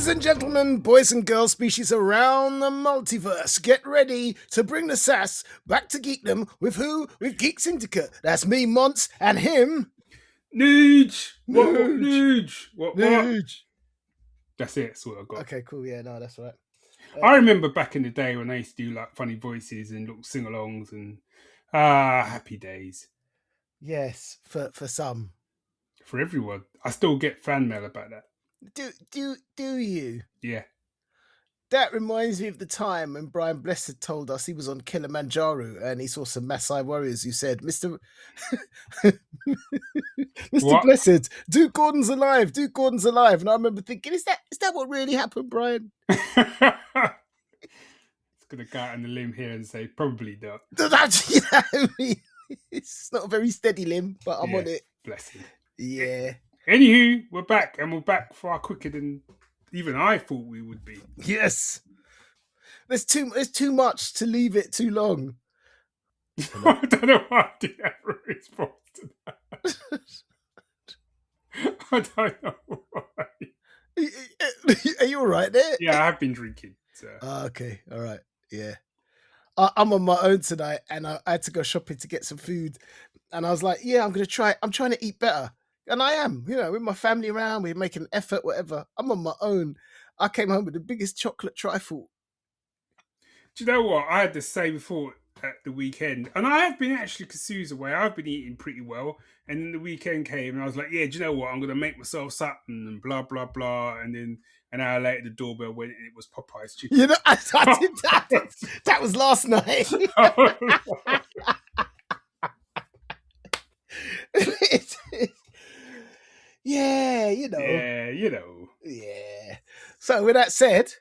and gentlemen, boys and girls, species around the multiverse, get ready to bring the sass back to geekdom with who? With Geek Syndicate. That's me, Monts, and him. Nuge! What? Nuge. Nuge! What? Nuge. That's it. That's what I got. Okay, cool. Yeah, no, that's right. I remember back in the day when I used to do like funny voices and little sing-alongs and happy days. Yes, for some. For everyone. I still get fan mail about that. Do you? Yeah. That reminds me of the time when Brian Blessed told us he was on Kilimanjaro and he saw some Maasai warriors who said, Mr. What? Blessed, Duke Gordon's alive. Duke Gordon's alive. And I remember thinking, is that what really happened, Brian? It's going to go out on the limb here and say, probably not. It's not a very steady limb, but I'm on it. Bless him. Yeah. Anywho, we're back, and we're back far quicker than even I thought we would be. Yes. There's too much to leave it too long. I don't know why I did have a response to that. I don't know why. Are you all right there? Yeah, I have been drinking. So. Okay, all right. Yeah. I'm on my own tonight, and I had to go shopping to get some food. And I was like, yeah, I'm trying to eat better. And I am, with my family around, we're making an effort, whatever. I'm on my own. I came home with the biggest chocolate trifle. Do you know what? I had the same thought at the weekend. And I have been actually, because Sue's away, I've been eating pretty well. And then the weekend came and I was like, yeah, do you know what? I'm going to make myself something and blah, blah, blah. And then an hour later, the doorbell went and it was Popeye's chicken. I did that. That was last night. Yeah, Yeah, Yeah. So with that said,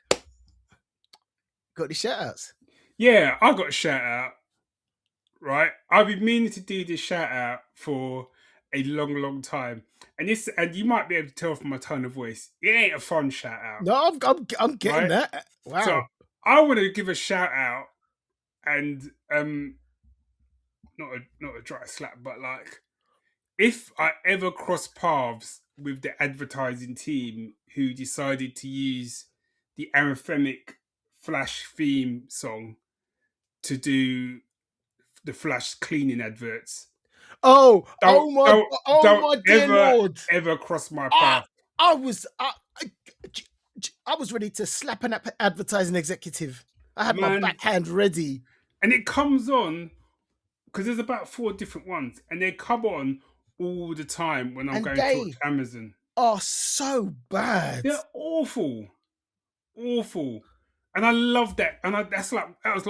got any shout outs? Yeah, I got a shout out. Right? I've been meaning to do this shout out for a long, long time. And you might be able to tell from my tone of voice, it ain't a fun shout out. No, I'm getting that. Wow. So I want to give a shout out and not a dry slap, but like if I ever cross paths with the advertising team who decided to use the anthemic Flash theme song to do the Flash cleaning adverts. Oh my dear Lord! Ever cross my path? I was ready to slap an advertising executive. I had my backhand ready, and it comes on because there's about 4 different ones, and they come on all the time when I'm going to Amazon. Oh, so bad! They're awful, and I love that. And that was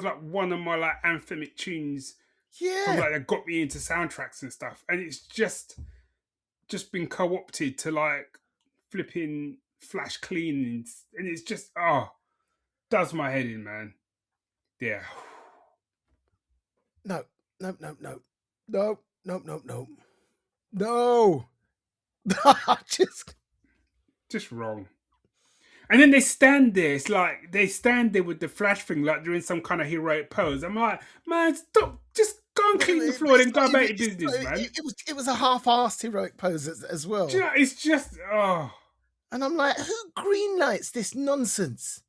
like one of my like anthemic tunes. Yeah, that got me into soundtracks and stuff, and it's just been co-opted to like flipping Flash cleaning, and it's just does my head in, man. Yeah. No. Just wrong. And then they stand there. It's like they stand there with the Flash thing, like they're in some kind of heroic pose. I'm like, man, stop! Just go and clean the floor and go about your business, man. It was a half-assed heroic pose as well. You know, it's just And I'm like, who greenlights this nonsense?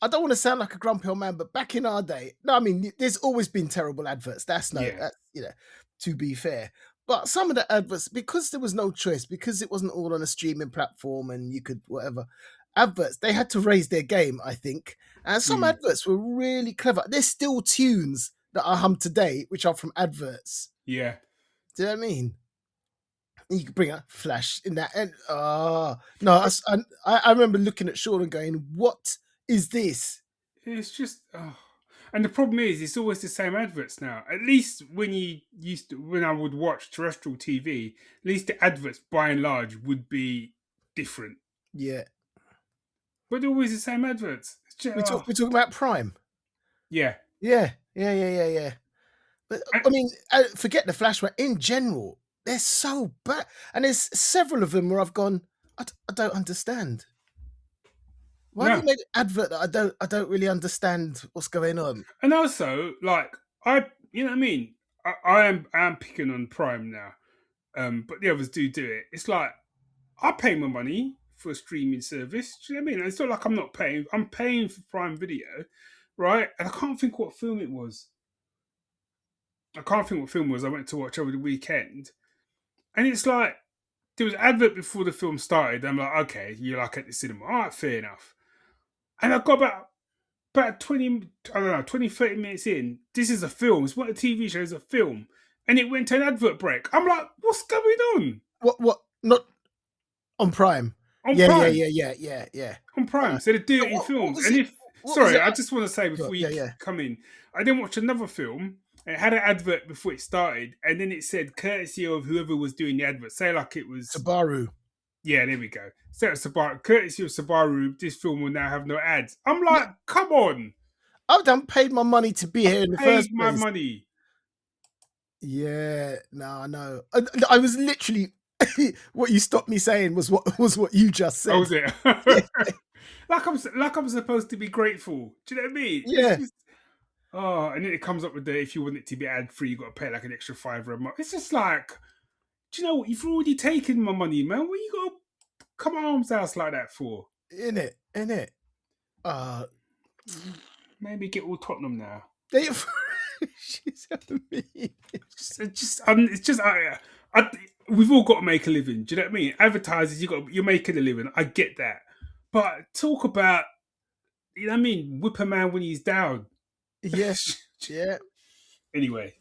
I don't want to sound like a grumpy old man, but back in our day, no, I mean, there's always been terrible adverts. That's to be fair. But some of the adverts, because there was no choice, because it wasn't all on a streaming platform and you could whatever, adverts, they had to raise their game, I think. And some adverts were really clever. There's still tunes that I hum today, which are from adverts. Yeah. Do you know what I mean? You could bring a Flash in that. And no, I remember looking at Sean and going, what is this? It's just and the problem is it's always the same adverts now. At least when I would watch terrestrial TV, at least the adverts by and large would be different. Yeah. But they're always the same adverts. We're talking about Prime. Yeah. Yeah. But I mean, forget the Flash, but in general, they're so bad. And there's several of them where I've gone, I don't understand. Why have you made an advert that I don't really understand what's going on? And also, like, you know what I mean? I am picking on Prime now, but the others do it. It's like, I pay my money for a streaming service. Do you know what I mean? It's not like I'm not paying. I'm paying for Prime Video, right? And I can't think what film it was. I can't think what film it was I went to watch over the weekend. And it's like, there was an advert before the film started. I'm like, okay, you're like at the cinema. All right, fair enough. And I got about 20, I don't know, 20, 30 minutes in. This is a film. It's not a TV show, it's a film. And it went to an advert break. I'm like, what's going on? What? Not on Prime. On Yeah, Prime. yeah. On Prime. So they're doing it in films. And if, sorry, I just want to say before you come in, I then watched another film. It had an advert before it started, and then it said courtesy of whoever was doing the advert. Say like it was Subaru. Yeah, there we go. So Subaru, courtesy of Subaru, this film will now have no ads. I'm like, come on. I've done paid my money to be here in the first place. Paid my money. Yeah, no, no. I was literally what you stopped me saying was what you just said. Oh, was it? Yeah. like I'm supposed to be grateful. Do you know what I mean? Yeah. Oh, and then it comes up with the if you want it to be ad free, you got to pay like an extra £5 a month. It's just like, do you know what? You've already taken my money, man. What you got to come arms house like that for? In it. Maybe get all Tottenham now. She's having me. We've all got to make a living. Do you know what I mean? Advertisers, you're making a living. I get that, but talk about, you know what I mean? Whip a man when he's down. Yes. Yeah. Anyway,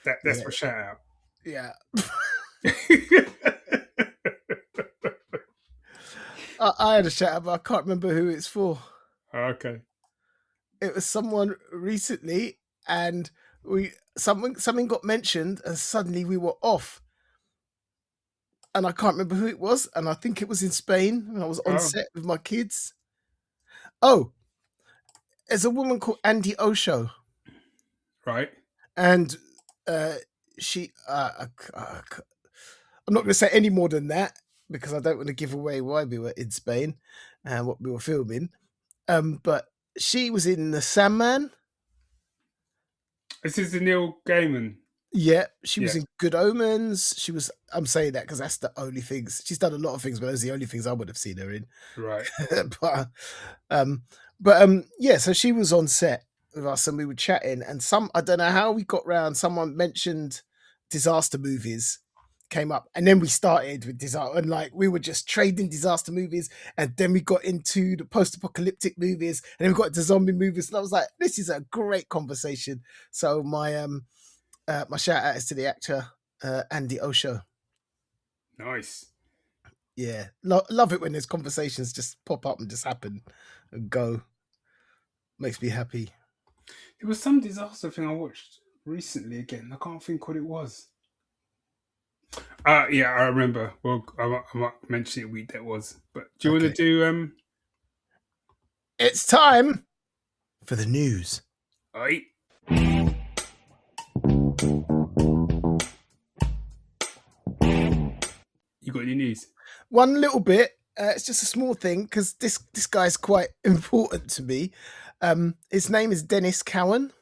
that's my shout out. Yeah. I had a shout out, but I can't remember who it's for. Okay. It was someone recently, and something got mentioned, and suddenly we were off. And I can't remember who it was, and I think it was in Spain when I was on set with my kids. Oh, there's a woman called Andy Osho. Right. And she, I'm not going to say any more than that because I don't want to give away why we were in Spain and what we were filming. But she was in The Sandman. This is the Neil Gaiman. Yeah, she was in Good Omens. She was. I'm saying that because that's the only things she's done. A lot of things, but those are the only things I would have seen her in. Right. Yeah. So she was on set with us, and we were chatting. And I don't know how we got round. Someone mentioned disaster movies, came up, and then we started with disaster. And like we were just trading disaster movies, and then we got into the post-apocalyptic movies, and then we got into zombie movies. And I was like, this is a great conversation. So my shout out is to the actor Andy Osho. Nice. Yeah, love it when there's conversations just pop up and just happen and go. Makes me happy. There was some disaster thing I watched recently again. I can't think what it was. Yeah, I remember. Well, I might mention it week that was. But do you want to do? It's time for the news. All right. You got any news? One little bit. It's just a small thing because this guy's quite important to me. His name is Dennis Cowan.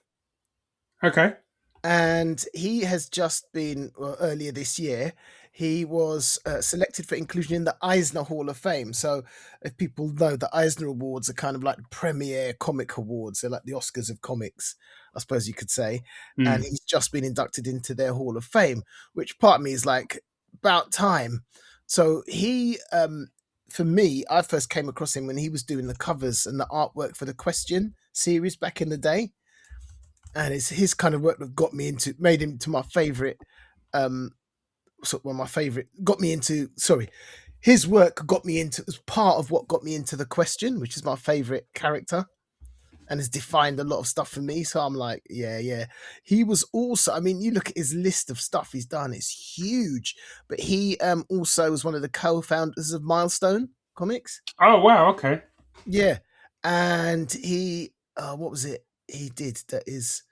Okay. And he has just been, earlier this year, he was selected for inclusion in the Eisner Hall of Fame. So if people know, the Eisner Awards are kind of like the premier comic awards. They're like the Oscars of comics, I suppose you could say. And he's just been inducted into their Hall of Fame, which part of me is like, about time. So he, for me, I first came across him when he was doing the covers and the artwork for the Question series back in the day. And it's his kind of work that made him to my favorite, his work was part of what got me into the Question, which is my favorite character and has defined a lot of stuff for me. So I'm like, yeah. He was also, I mean, you look at his list of stuff he's done, it's huge. But he also was one of the co-founders of Milestone Comics. Oh, wow. Okay. Yeah. And he, what was it he did that is,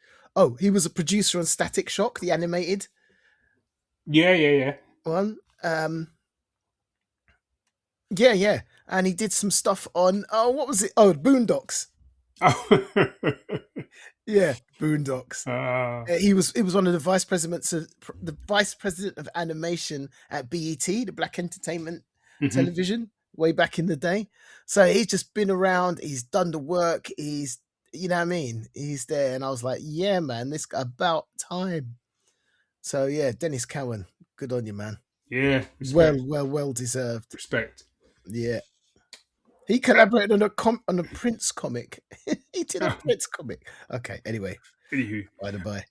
he was a producer on Static Shock, the animated. Yeah. One. Yeah. And he did some stuff on, what was it? Oh, Boondocks. Oh. Yeah, Boondocks. He was one of the vice president of animation at BET, the Black Entertainment Television. way back in the day. So he's just been around. He's done the work. He's, you know what I mean? He's there. And I was like, yeah, man, this about time. So yeah, Dennis Cowan, good on you, man. Yeah, respect. Well deserved. Respect. Yeah. He collaborated on a Prince comic. He did a Prince comic. Okay, anyway. Anywho. By the by.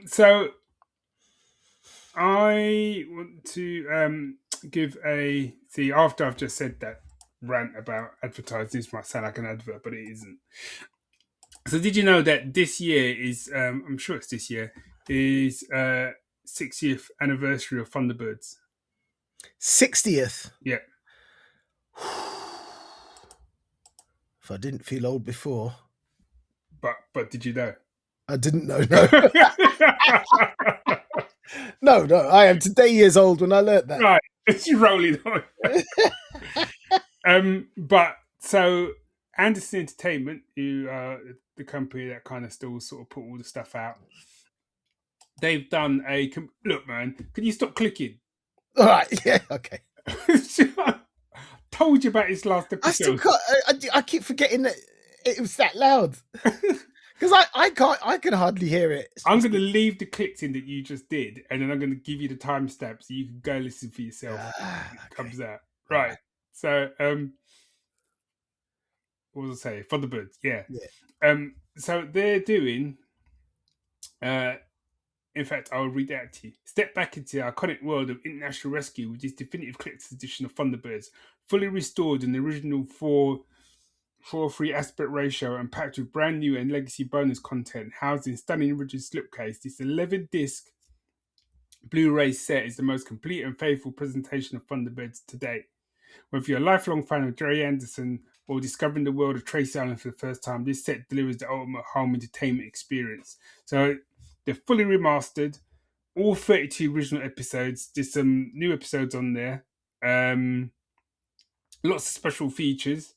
So I want to give a after I've just said that rant about advertising. This might sound like an advert, but it isn't. So did you know that this year is I'm sure it's this year is 60th anniversary of Thunderbirds? 60th. Yeah. If I didn't feel old before. But did you know? I didn't know, no. No, I am today years old when I learnt that. Right, it's rolling on. But so Anderson Entertainment, who the company that kind of still sort of put all the stuff out, they've done a look, man. Can you stop clicking? All right, yeah, okay. Told you about this last episode. I still can't. I keep forgetting that it was that loud because I can hardly hear it. I'm going to leave the clicks in that you just did, and then I'm going to give you the timestamp so you can go listen for yourself. It comes out right. So, what was I say? Thunderbirds, yeah. So they're doing. In fact, I'll read that to you. Step back into the iconic world of international rescue with this definitive collector's edition of Thunderbirds, fully restored in the original 4:3 aspect ratio and packed with brand new and legacy bonus content, housed in stunning rigid slipcase. This 11-disc Blu-ray set is the most complete and faithful presentation of Thunderbirds to date. Whether you're a lifelong fan of Jerry Anderson or discovering the world of Tracy Allen for the first time, this set delivers the ultimate home entertainment experience. So they're fully remastered, all 32 original episodes. There's some new episodes on there. Lots of special features,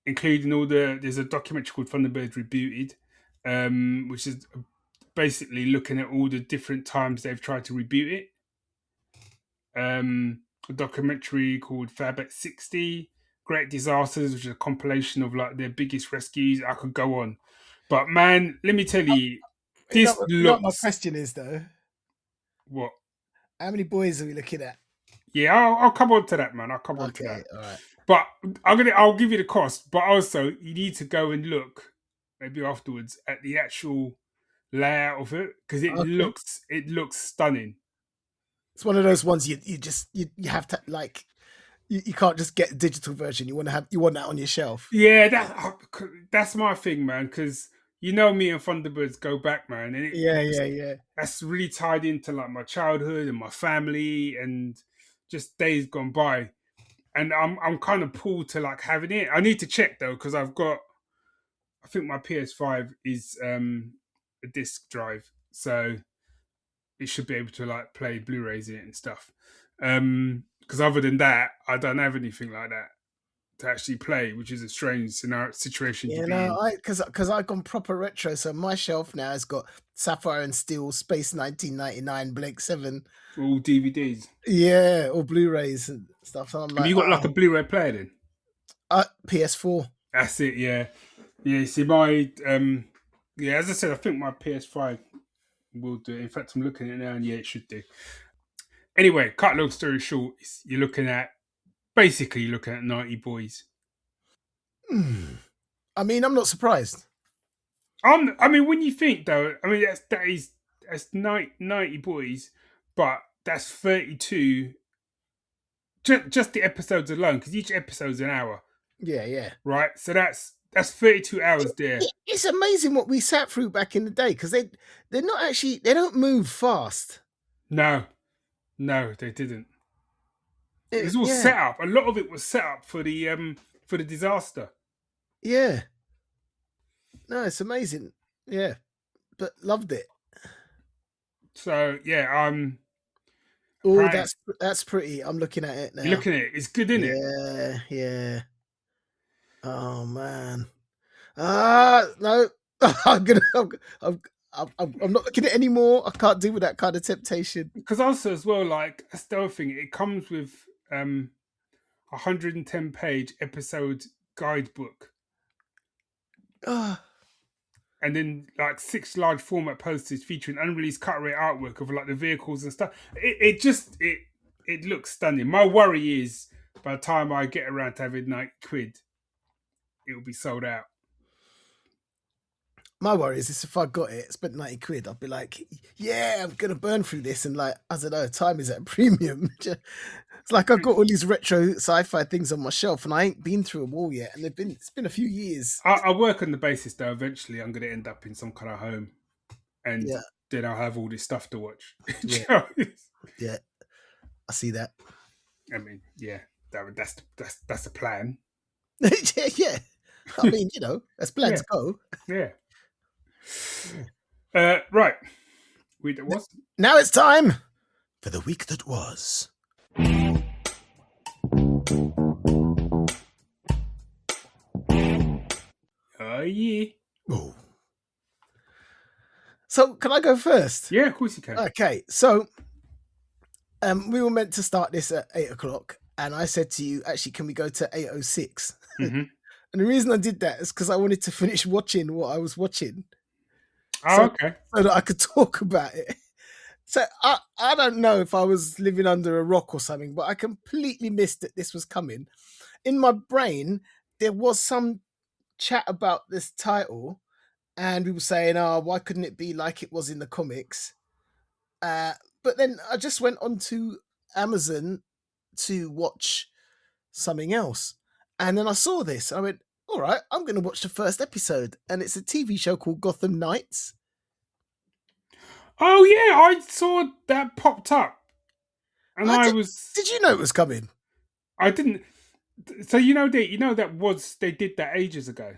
including there's a documentary called Thunderbirds Rebooted, which is basically looking at all the different times they've tried to reboot it. A documentary called Fab at 60, Great Disasters, which is a compilation of like their biggest rescues. I could go on. But man, let me tell you, this looks... You know what my question is though? What? How many boys are we looking at? Yeah, I'll come on to that, man. I'll come on to that. All right. But I'll give you the cost. But also, you need to go and look maybe afterwards at the actual layout of it because it looks stunning. It's one of those ones you have to like. You can't just get a digital version. You want that on your shelf. Yeah, that's my thing, man. Because you know me and Thunderbirds go back, man. And yeah. That's really tied into like my childhood and my family and just days gone by. And I'm kind of pulled to like having it. I need to check though because I think my PS5 is a disc drive, so it should be able to like play Blu-rays in it and stuff. Because other than that, I don't have anything like that to actually play, which is a strange situation to be in. Because I've gone proper retro, so my shelf now has got Sapphire and Steel, Space 1999, Blake 7. All DVDs. Yeah, or Blu-rays and stuff. So I'm like, have you got like a Blu-ray player then? PS4. That's it, yeah. Yeah, see my... as I said, I think my PS5 will do it. In fact, I'm looking at it now and yeah, it should do. Anyway, cut long story short, you're looking at 90 boys. I mean, I'm not surprised. I mean, when you think though, I mean that's 90 boys, but that's 32. Just the episodes alone, because each episode's an hour. Yeah. Right, so that's 32 hours there. It's amazing what we sat through back in the day because they're not actually, they don't move fast. No, they didn't. It was all set up. A lot of it was set up for the disaster. Yeah. No, it's amazing. Yeah, but loved it. So yeah, oh, that's pretty. I'm looking at it now. You're looking at it. It's good, isn't it? Yeah. Oh man. No. I'm not looking at it anymore. I can't deal with that kind of temptation. Because also as well, like that's the other thing. It comes with 110-page episode guidebook. Oh, And then like 6 large format posters featuring unreleased cut rate artwork of like the vehicles and stuff. It looks stunning. My worry is by the time I get around to having £90, it will be sold out. my worry is if I got it, spent 90 quid, I'd be like, yeah, I'm gonna burn through this, and like, I don't know, time is at a premium. It's like I've got all these retro sci-fi things on my shelf, and I ain't been through them all yet, and it's been a few years. I work on the basis though eventually I'm going to end up in some kind of home, and Yeah, then I'll have all this stuff to watch. yeah, yeah. I see that. I mean, yeah, that's the plan. Yeah, yeah. I mean, that's plan Yeah. to go. Yeah. Yeah. Right. Week that was. Now it's time for the week that was. Oh yeah. Oh. So can I go first? Yeah, of course you can. Okay, so we were meant to start this at 8:00, and I said to you, actually, can we go to 8:06? Mm-hmm. And the reason I did that is because I wanted to finish watching what I was watching. Oh, okay. So that I could talk about it. So I don't know if I was living under a rock or something, but I completely missed that this was coming. In my brain, there was some chat about this title, and we were saying, oh, why couldn't it be like it was in the comics? But then I just went onto Amazon to watch something else. And then I saw this. I went, all right, I'm going to watch the first episode. And it's a TV show called Gotham Knights. Oh yeah, I saw that popped up, and Did you know it was coming? I didn't. So they did that ages ago.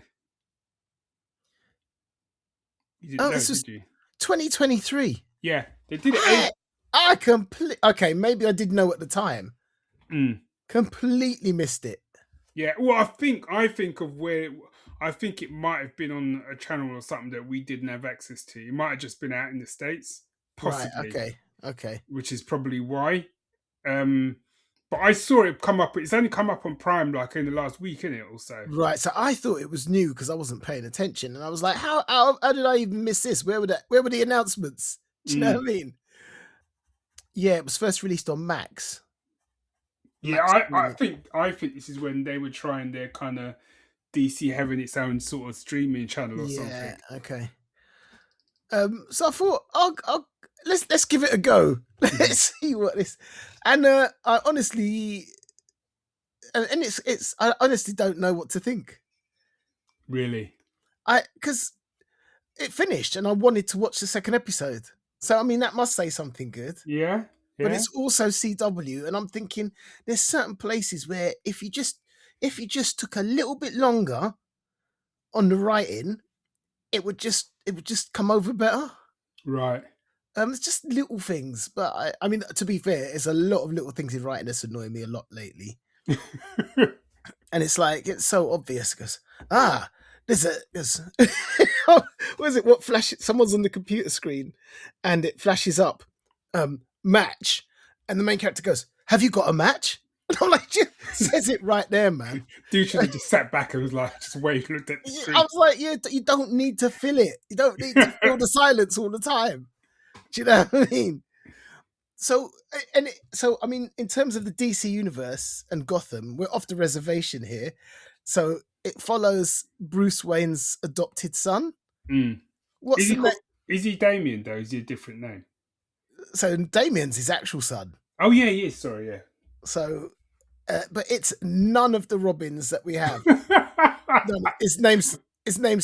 You didn't know, This was did you? 2023. Yeah, they did it. I completely. Okay, maybe I did know at the time. Completely missed it. Yeah, well, I think of where I think it might have been on a channel or something that we didn't have access to. It might have just been out in the States, possibly. Right, okay. Which is probably why. But I saw it come up. It's only come up on Prime like in the last week, isn't it? Also, right. So I thought it was new because I wasn't paying attention, and I was like, "How did I even miss this? Where were the announcements?" Do you know what I mean? Yeah, it was first released on Max. Yeah, I think this is when they were trying their kind of DC having its own sort of streaming channel or something. Yeah, okay. So I thought, let's give it a go. Let's see what this. And I honestly, and it's I honestly don't know what to think. Really? Because it finished and I wanted to watch the second episode. So I mean that must say something good. Yeah. But it's also CW, and I'm thinking there's certain places where if you just took a little bit longer on the writing, it would just come over better. Right. It's just little things, but I mean, to be fair, there's a lot of little things in writing that's annoying me a lot lately. And it's like it's so obvious because there's what is it? What flash? Someone's on the computer screen, and it flashes up match, and the main character goes, "Have you got a match?" And I'm like, says it right there, man. Dude should have just sat back and was like, just wait, looked at the screen. I was like, you don't need to fill it. You don't need to fill the silence all the time. Do you know what I mean? So, I mean, in terms of the DC universe and Gotham, we're off the reservation here. So it follows Bruce Wayne's adopted son. Is he Damien though? Is he a different name? So Damien's his actual son. Oh yeah, he is. Sorry, yeah. So, but it's none of the Robins that we have. No, his name's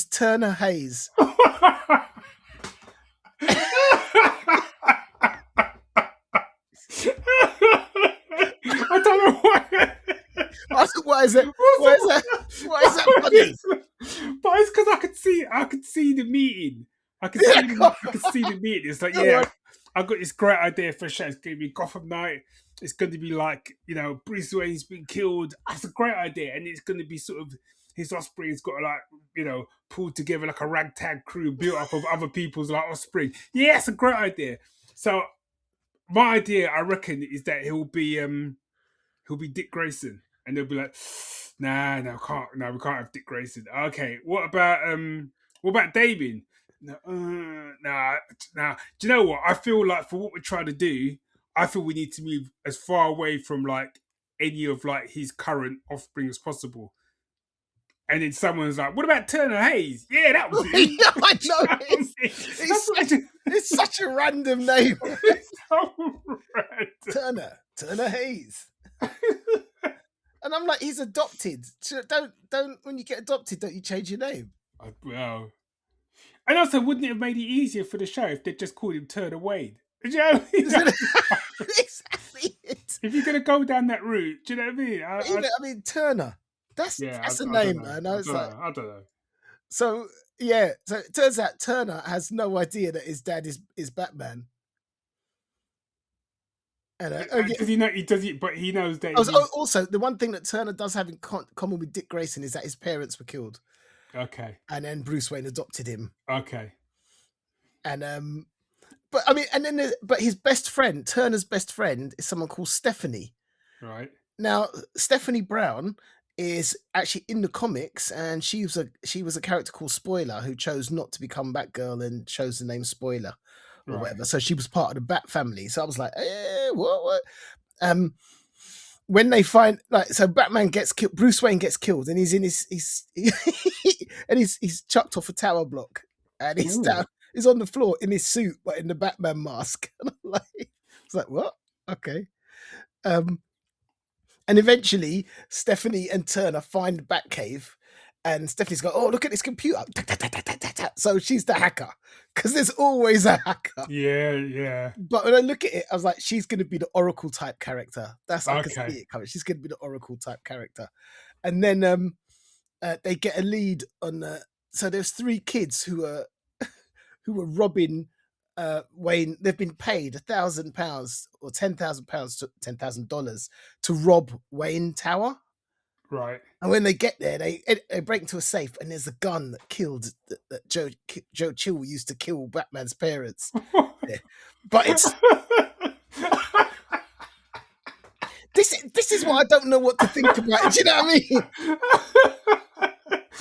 Turner Hayes. I don't know why. Why is that funny? But it's because I could see the meeting. I could see the meeting. It's like, yeah, I've got this great idea for a show. It's going to be Gotham Knight. It's going to be like, Bruce Wayne's been killed. That's a great idea. And it's going to be sort of his offspring's got to pulled together like a ragtag crew built up of other people's like offspring. Yeah, it's a great idea. So my idea, I reckon, is that he'll be he'll be Dick Grayson, and they'll be like, nah, no, we can't have Dick Grayson. Okay, what about Damien? No, nah. Do you know what? I feel like for what we're trying to do, I feel we need to move as far away from like any of like his current offspring as possible. And then someone's like, "What about Turner Hayes? Yeah, that'll do." Yeah, I know. That's what It's such a random name. it's so random. Turner Hayes. And I'm like, he's adopted. So don't when you get adopted, don't you change your name? Well, and also, wouldn't it have made it easier for the show if they just called him Turner Wade? Do you know what I mean? Exactly it. If you're gonna go down that route, do you know what I mean? I mean, Turner. That's a name, man. I don't know. So yeah, so it turns out Turner has no idea that his dad is Batman. And because he does it, but he knows that. Also, the one thing that Turner does have in common with Dick Grayson is that his parents were killed. Okay. And then Bruce Wayne adopted him. Okay. And but I mean, and then but his best friend, Turner's best friend, is someone called Stephanie. Right. Now, Stephanie Brown is actually in the comics, and she was a character called Spoiler who chose not to become Batgirl and chose the name Spoiler or whatever. So she was part of the Bat family. So I was like, what? When they find so Batman gets killed, Bruce Wayne gets killed, and he's in he's chucked off a tower block, and he's down. He's on the floor in his suit, but in the Batman mask. And I'm like, it's like, what? Okay. And eventually, Stephanie and Turner find the Batcave, and Stephanie's go, oh, look at this computer. So she's the hacker, because there's always a hacker. Yeah. But when I look at it, I was like, she's going to be the Oracle type character. That's I can see it coming. She's going to be the Oracle type character. And then they get a lead on. So there's 3 kids who were robbing Wayne. They've been paid £1,000 or $10,000 to $10,000 to rob Wayne Tower. Right. And when they get there, they break into a safe, and there's a gun that killed that Joe Chill used to kill Batman's parents. Yeah. But it's this is what I don't know what to think about. Do you know what I mean?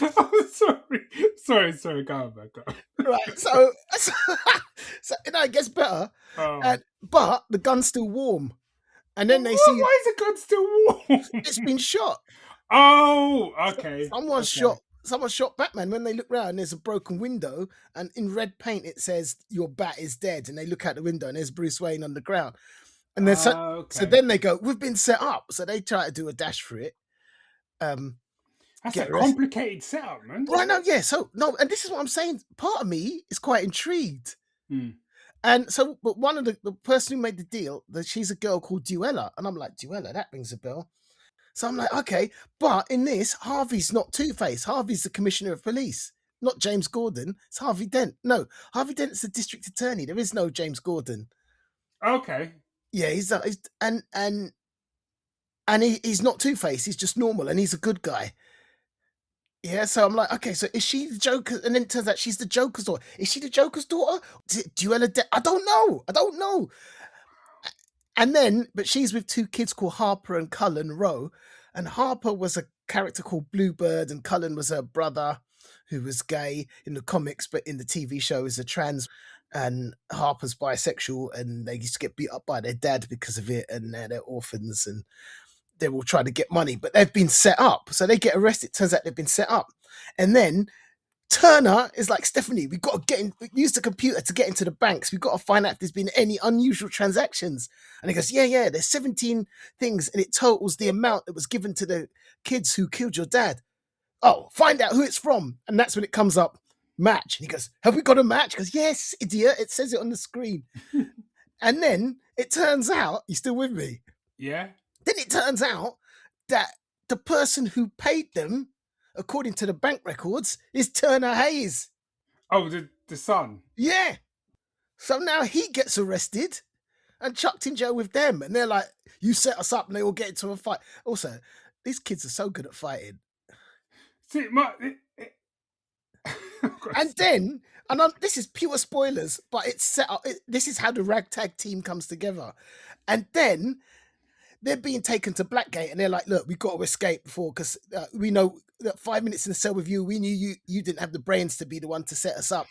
Oh, sorry. Go on, man. Right. So it gets better. Oh. But the gun's still warm. And then they see. Why is the gun still warm? It's been shot. Oh, okay. Someone shot Batman. When they look around, there's a broken window, and in red paint it says "Your bat is dead." And they look out the window, and there's Bruce Wayne on the ground. And then so then they go, "We've been set up." So they try to do a dash for it. That's a complicated setup, man. Right now, yeah. So no, and this is what I'm saying. Part of me is quite intrigued. And so, but one of the person who made the deal, she's a girl called Duella, and I'm like, Duella, that rings a bell. So I'm like, okay, but in this, Harvey's not Two-Face. Harvey's the commissioner of police, not James Gordon. It's Harvey Dent. No, Harvey Dent's the district attorney. There is no James Gordon. Okay. Yeah, he's not Two-Face. He's just normal, and he's a good guy. Yeah, so I'm like, okay, so is she the Joker? And then it turns out she's the Joker's daughter. Is she the Joker's daughter? Duella? I don't know. And then, but she's with 2 kids called Harper and Cullen Rowe. And Harper was a character called Bluebird, and Cullen was her brother who was gay in the comics, but in the TV show is a trans. And Harper's bisexual, and they used to get beat up by their dad because of it, and they're orphans, and they will try to get money, but they've been set up. So they get arrested. Turns out they've been set up. And then Turner is like, Stephanie, we've got to use the computer to get into the banks. We've got to find out if there's been any unusual transactions. And he goes, yeah, there's 17 things, and it totals the amount that was given to the kids who killed your dad. Oh, find out who it's from. And that's when it comes up, match. And he goes, have we got a match? He goes, yes, idiot. It says it on the screen. And then it turns out, you still with me? Yeah. Then it turns out that the person who paid them, according to the bank records, is Turner Hayes. Oh, the son. Yeah. So now he gets arrested and chucked in jail with them. And they're like, you set us up, and they all get into a fight. Also, these kids are so good at fighting. See, and then, this is pure spoilers, but it's set up. This is how the ragtag team comes together. And then they're being taken to Blackgate, and they're like, "Look, we've got to escape before, because we know that 5 minutes in the cell with you, we knew you didn't have the brains to be the one to set us up.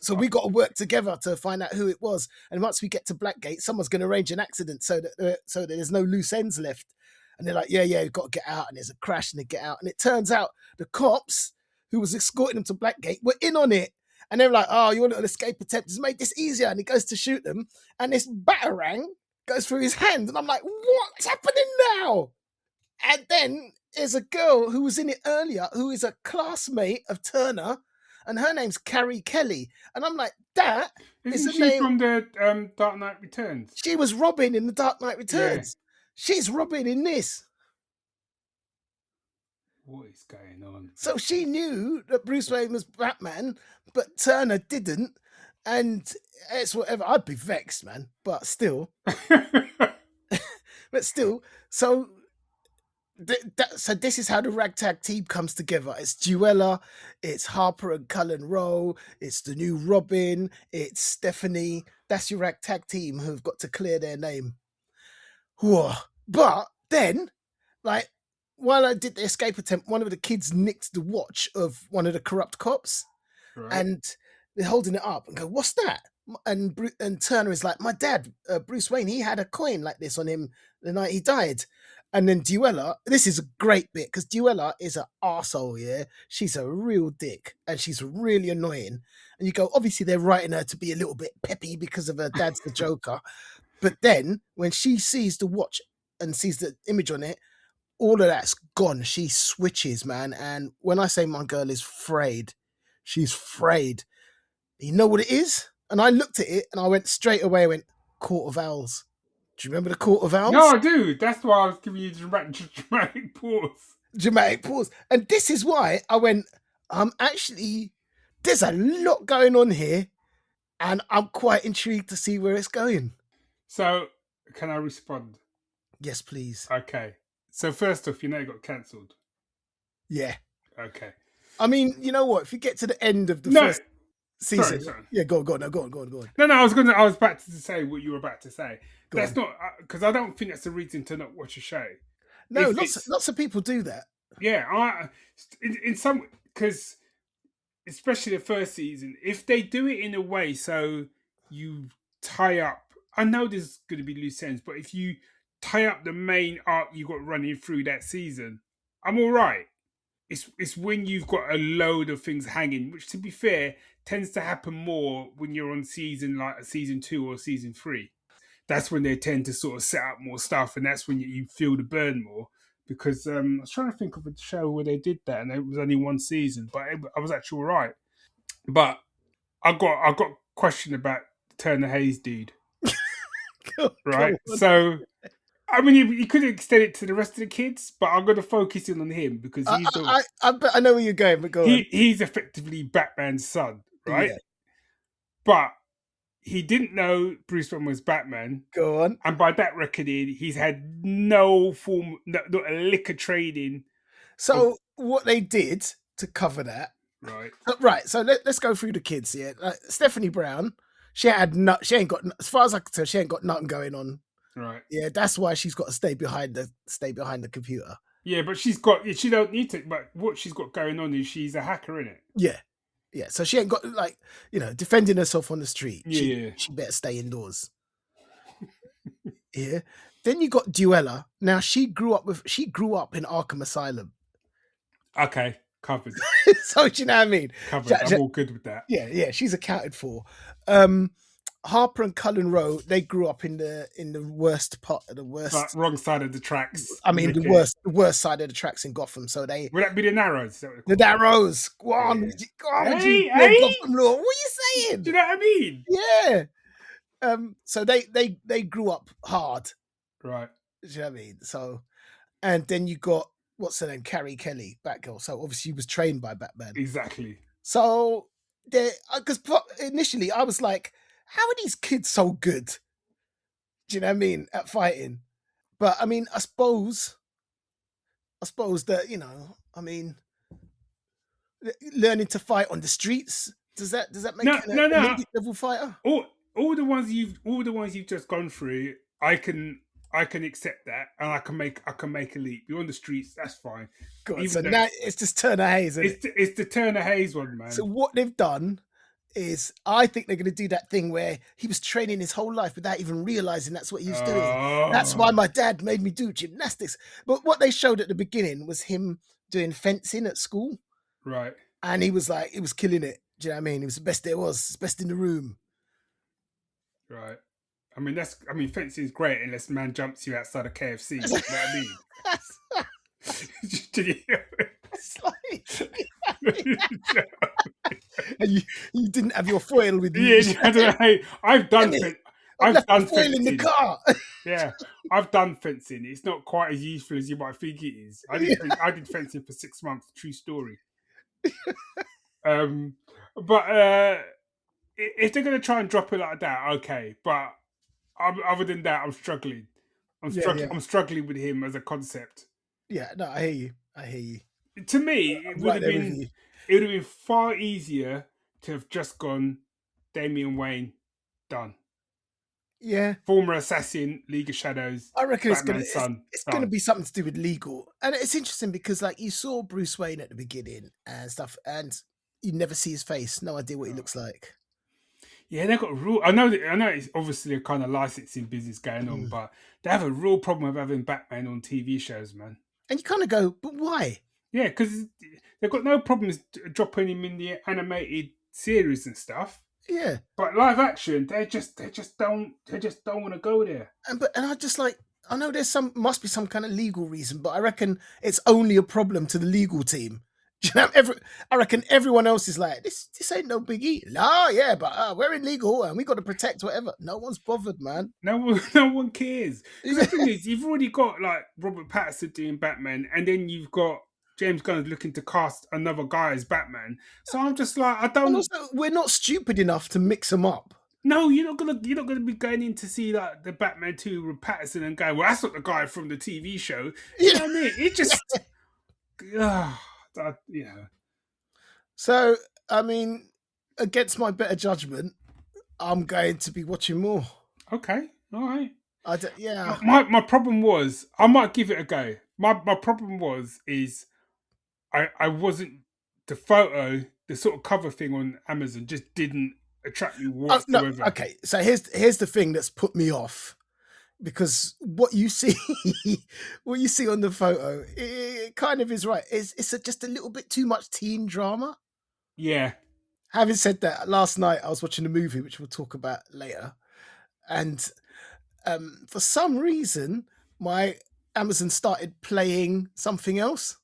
So we got to work together to find out who it was. And once we get to Blackgate, someone's going to arrange an accident so that there's no loose ends left." And they're like, "Yeah, we've got to get out." And there's a crash, and they get out, and it turns out the cops who was escorting them to Blackgate were in on it. And they're like, "Oh, your little escape attempt has made this easier." And he goes to shoot them, and this batarang goes through his hand. And I'm like, what's happening now? And then there's a girl who was in it earlier who is a classmate of Turner, and her name's Carrie Kelly. And I'm like, that Isn't is she the name. from the Dark Knight Returns? She was Robin in The Dark Knight Returns. Yeah. She's Robin in this. What is going on? So she knew that Bruce Wayne was Batman, but Turner didn't. And it's whatever. I'd be vexed, man. But still. So so this is how the ragtag team comes together. It's Duella, it's Harper and Cullen Rowe, it's the new Robin, it's Stephanie. That's your ragtag team who've got to clear their name. Whoa. But then, like, while I did the escape attempt, one of the kids nicked the watch of one of the corrupt cops, Right. and they're holding it up and go, "What's that?" And Turner is like, "My dad, Bruce Wayne, he had a coin like this on him the night he died." And then Duella, this is a great bit, because Duella is an arsehole, yeah? She's a real dick, and she's really annoying. And you go, obviously they're writing her to be a little bit peppy because of her dad's the Joker. But then when she sees the watch and sees the image on it, all of that's gone. She switches, man. And when I say my girl is frayed, she's frayed. You know what it is? And I looked at it and I went straight away, Court of Owls. Do you remember the Court of Owls? No, I do. That's why I was giving you dramatic pause. Dramatic pause. And this is why I went, actually, there's a lot going on here, and I'm quite intrigued to see where it's going. So, can I respond? Yes, please. Okay. So, first off, it got cancelled. Yeah. Okay. I mean, you know what? If you get to the end of the first season, sorry. Yeah, go on. No, I was about to say what you were about to say. That's not, because I don't think that's a reason to not watch a show. No, lots of people do that. Yeah, in some, because especially the first season, if they do it in a way so you tie up, I know there's going to be loose ends, but if you tie up the main arc you got running through that season, I'm all right. It's when you've got a load of things hanging, which, to be fair, tends to happen more when you're on season 2 or season 3. That's when they tend to sort of set up more stuff, and that's when you feel the burn more. Because I was trying to think of a show where they did that, and it was only one season, but I was actually all right. But I got a question about Turner Hayes dude, right? So, I mean, you could extend it to the rest of the kids, but I'm going to focus in on him because he's I know where you're going, but go on. He's effectively Batman's son, right? Yeah. But he didn't know Bruce Wayne was Batman. Go on. And by that reckoning, he's had no form, not a lick of training. So what they did to cover that, right? So let's go through the kids here. Stephanie Brown, she ain't got, as far as I can tell, she ain't got nothing going on. Right. Yeah, that's why she's got to stay behind the computer. Yeah, but she don't need to. But what she's got going on is she's a hacker, innit? Yeah. Yeah, so she ain't got, defending herself on the street. Yeah. She better stay indoors. Yeah. Then you got Duella. Now she grew up in Arkham Asylum. Okay, covered. So do you know what I mean? Covered. I'm all good with that. Yeah, she's accounted for. Harper and Cullen Rowe, they grew up in the worst part of the worst, wrong side of the tracks. I mean, the worst side of the tracks in Gotham. So would that be the Narrows? The Narrows. Go on, hey. Gotham Law. What are you saying? Do you know what I mean? Yeah. So they grew up hard, right? Do you know what I mean? So, and then you got, what's her name, Carrie Kelly, Batgirl. So obviously she was trained by Batman. Exactly. So because initially I was like, how are these kids so good? Do you know what I mean, at fighting? But I mean, I suppose that, I mean, learning to fight on the streets, does that make it an elite level fighter? All the ones you've just gone through, I can I can accept that, and I can make a leap. You're on the streets, that's fine. God, so Even though now it's just Turner Hayes, isn't it? it's the Turner Hayes one, man. So what they've done is, I think they're going to do that thing where he was training his whole life without even realizing that's what he was doing. That's why Oh, my dad made me do gymnastics. But what they showed at the beginning was him doing fencing at school, right, and he was like, he was killing it. Do you know what I mean? He was the best there was, best in the room. right. I mean, fencing's great unless man jumps you outside of KFC. You know what I mean? Did you hear It's like, it? and you didn't have your foil with you. Yeah, I don't know. Hey, I've done I've left the done foil in the fencing. car. Yeah, I've done fencing. It's not quite as useful as you might think it is. I did fencing for 6 months. True story. But if they're gonna try and drop it like that, okay. But other than that, I'm struggling. Yeah. I'm struggling with him as a concept. Yeah, no, I hear you. I hear you. To me, I'm right there with you. it would have been far easier to have just gone Damian Wayne, done. Yeah. Former assassin, League of Shadows, I reckon Batman's son, it's gonna done. be something to do with legal. And it's interesting because like you saw Bruce Wayne at the beginning and stuff, and you never see his face, no idea what he looks like. Yeah, they've got a rule. I know it's obviously a kind of licensing business going on, Mm. but they have a real problem with having Batman on TV shows, man. And you kind of go, but why? Yeah, because they've got no problems dropping him in the animated series and stuff. Yeah. But live action, they just don't want to go there. And I just like, I know there's must be some kind of legal reason, but I reckon it's only a problem to the legal team. Do you know, I reckon everyone else is like, this ain't no biggie. No, yeah, but we're illegal and we got to protect whatever. No one's bothered, man. No one cares. Because the thing is, you've already got like Robert Pattinson doing Batman, and then you've got James Gunn looking to cast another guy as Batman. So I'm just like, I And don't. also, we're not stupid enough to mix them up. No, you're not gonna be going in to see like the Batman 2 with Patterson and going, well, that's not the guy from the TV show. You know what I mean? It just yeah. So, I mean, against my better judgment, I'm going to be watching more. Okay, all right. Yeah. My problem was, I might give it a go. My problem is I wasn't, the photo, the sort of cover thing on Amazon just didn't attract me No, whatsoever. okay. So here's the thing that's put me off, because what you see on the photo, it kind of is right. It's just a little bit too much teen drama. Yeah. Having said that, last night I was watching a movie which we'll talk about later, and for some reason my Amazon started playing something else,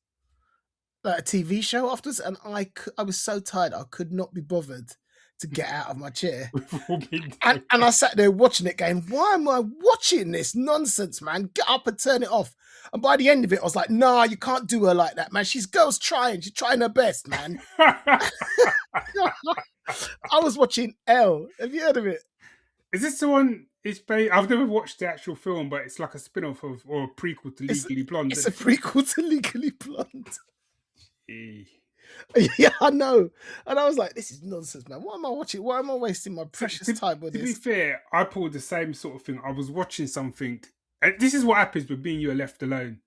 like a TV show afterwards, and I was so tired I could not be bothered to get out of my chair. And I sat there watching it going, why am I watching this nonsense, man? Get up and turn it off. And by the end of it, I was like, nah, you can't do her like that, man. She's trying her best, man. I was watching Elle. Have you heard of it? Is this the one? I've never watched the actual film, but it's like a spin-off of, or a prequel to Legally Blonde. It's a prequel to Legally Blonde. E. Yeah, I know. And I was like, this is nonsense, man. What am I watching? Why am I wasting my precious time with this? To be fair, I pulled the same sort of thing. I was watching something, and this is what happens when me and you are left alone.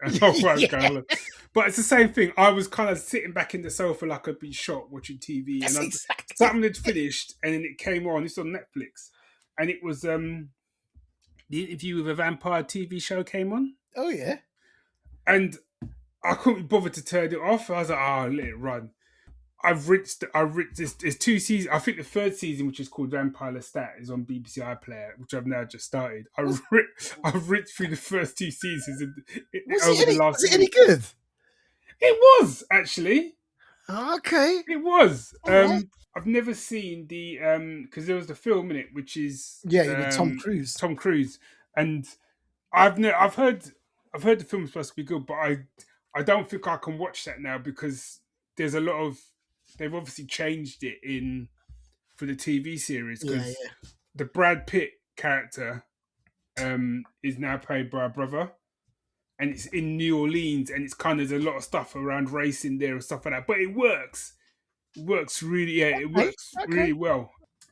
Yeah. But it's the same thing. I was kind of sitting back in the sofa like I'd been shot watching TV, Yes, and exactly. something had finished, and then it came on. It's on Netflix, and it was the interview with a vampire TV show came on. Oh yeah. And I couldn't be bothered to turn it off. I was like, let it run. I've ripped there's 2 seasons. I think the 3rd season, which is called Vampire Lestat, is on BBC iPlayer, which I've now just started. I've ripped through the first 2 seasons Was it any good? It was, actually. Okay. It was. Right. I've never seen the because there was the film in it, which is with Tom Cruise. Tom Cruise, and I've heard the film's supposed to be good, but I don't think I can watch that now because there's a lot of, they've obviously changed it for the TV series, because the Brad Pitt character is now played by a brother, and it's in New Orleans, and it's kind of, there's a lot of stuff around racing there and stuff like that, but it works really, it works really well.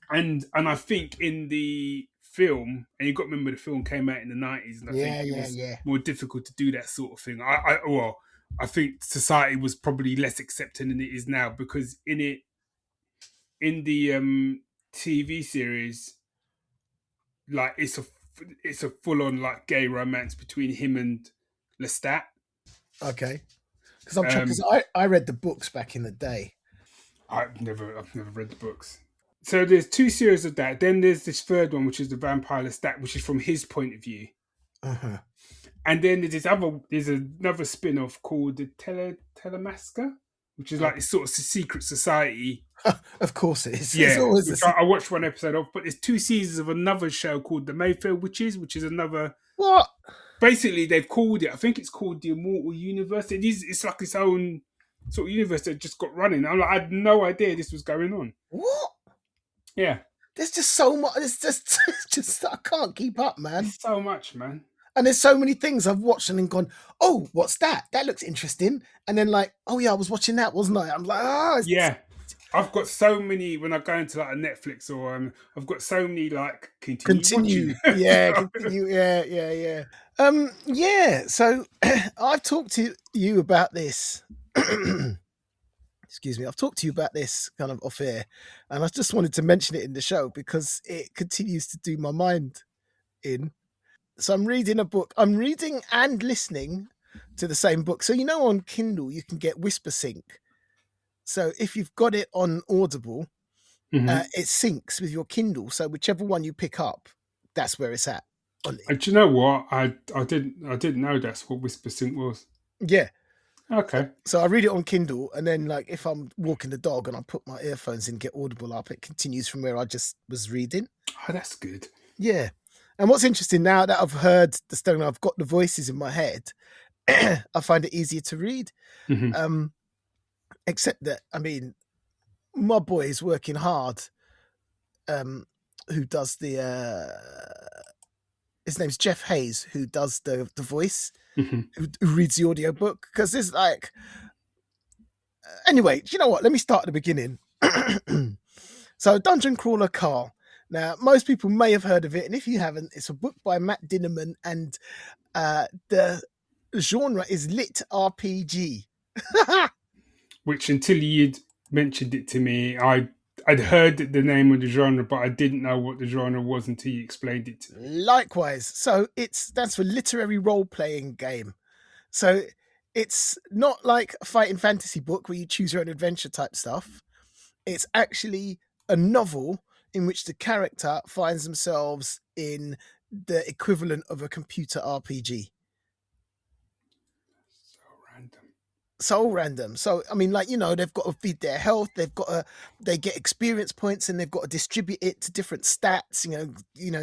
And I think in the film, and you got to remember the film came out in the 90s, and I think it was more difficult to do that sort of thing. I think society was probably less accepting than it is now, because in the TV series, like it's a full on like gay romance between him and Lestat. Okay, because I read the books back in the day. I've never read the books. So there's 2 series of that. Then there's this third one, which is the Vampire Lestat, which is from his point of view. Uh-huh. And then there's another spin-off called the Telemasca, which is like this sort of secret society. Of course it is. Yeah, I watched one episode of, but there's 2 seasons of another show called The Mayfair Witches, which is another. What? Basically, they've called it. I think it's called the Immortal Universe. It's like its own sort of universe that just got running. I had no idea this was going on. What? Yeah. There's just so much. It's just I can't keep up, man. There's so much, man. And there's so many things I've watched and then gone, oh, what's that? That looks interesting. And then like, oh yeah, I was watching that, wasn't I? I'm like, yeah. I've got so many when I go into like a Netflix or I've got so many like continue. Yeah, continue. Yeah. Yeah. So I've talked to you about this. Excuse me. I've talked to you about this kind of off air, and I just wanted to mention it in the show because it continues to do my mind in. So I'm reading a book. I'm reading and listening to the same book. So on Kindle you can get Whisper Sync. So if you've got it on Audible, it syncs with your Kindle. So whichever one you pick up, that's where it's at. Do you know what? I didn't know that's what Whisper Sync was. Yeah. Okay. So I read it on Kindle, and then like if I'm walking the dog and I put my earphones in, get Audible up, it continues from where I just was reading. Oh, that's good. Yeah. And what's interesting now that I've heard the story, I've got the voices in my head, I find it easier to read. Except that, I mean, my boy is working hard. Who does his name's Jeff Hayes, who does the voice, who reads the audiobook, because there's like, anyway, do you know what? Let me start at the beginning. So Dungeon Crawler Carl. Now, most people may have heard of it, and if you haven't, it's a book by Matt Dinnerman, and the genre is lit RPG. Which, until you'd mentioned it to me, I'd heard the name of the genre, but I didn't know what the genre was until you explained it to me. Likewise. So it stands for literary role-playing game. So it's not like a fighting fantasy book where you choose your own adventure type stuff. It's actually a novel in which the character finds themselves in the equivalent of a computer RPG. So random. So I mean, like, they've got to feed their health, they get experience points, and they've got to distribute it to different stats.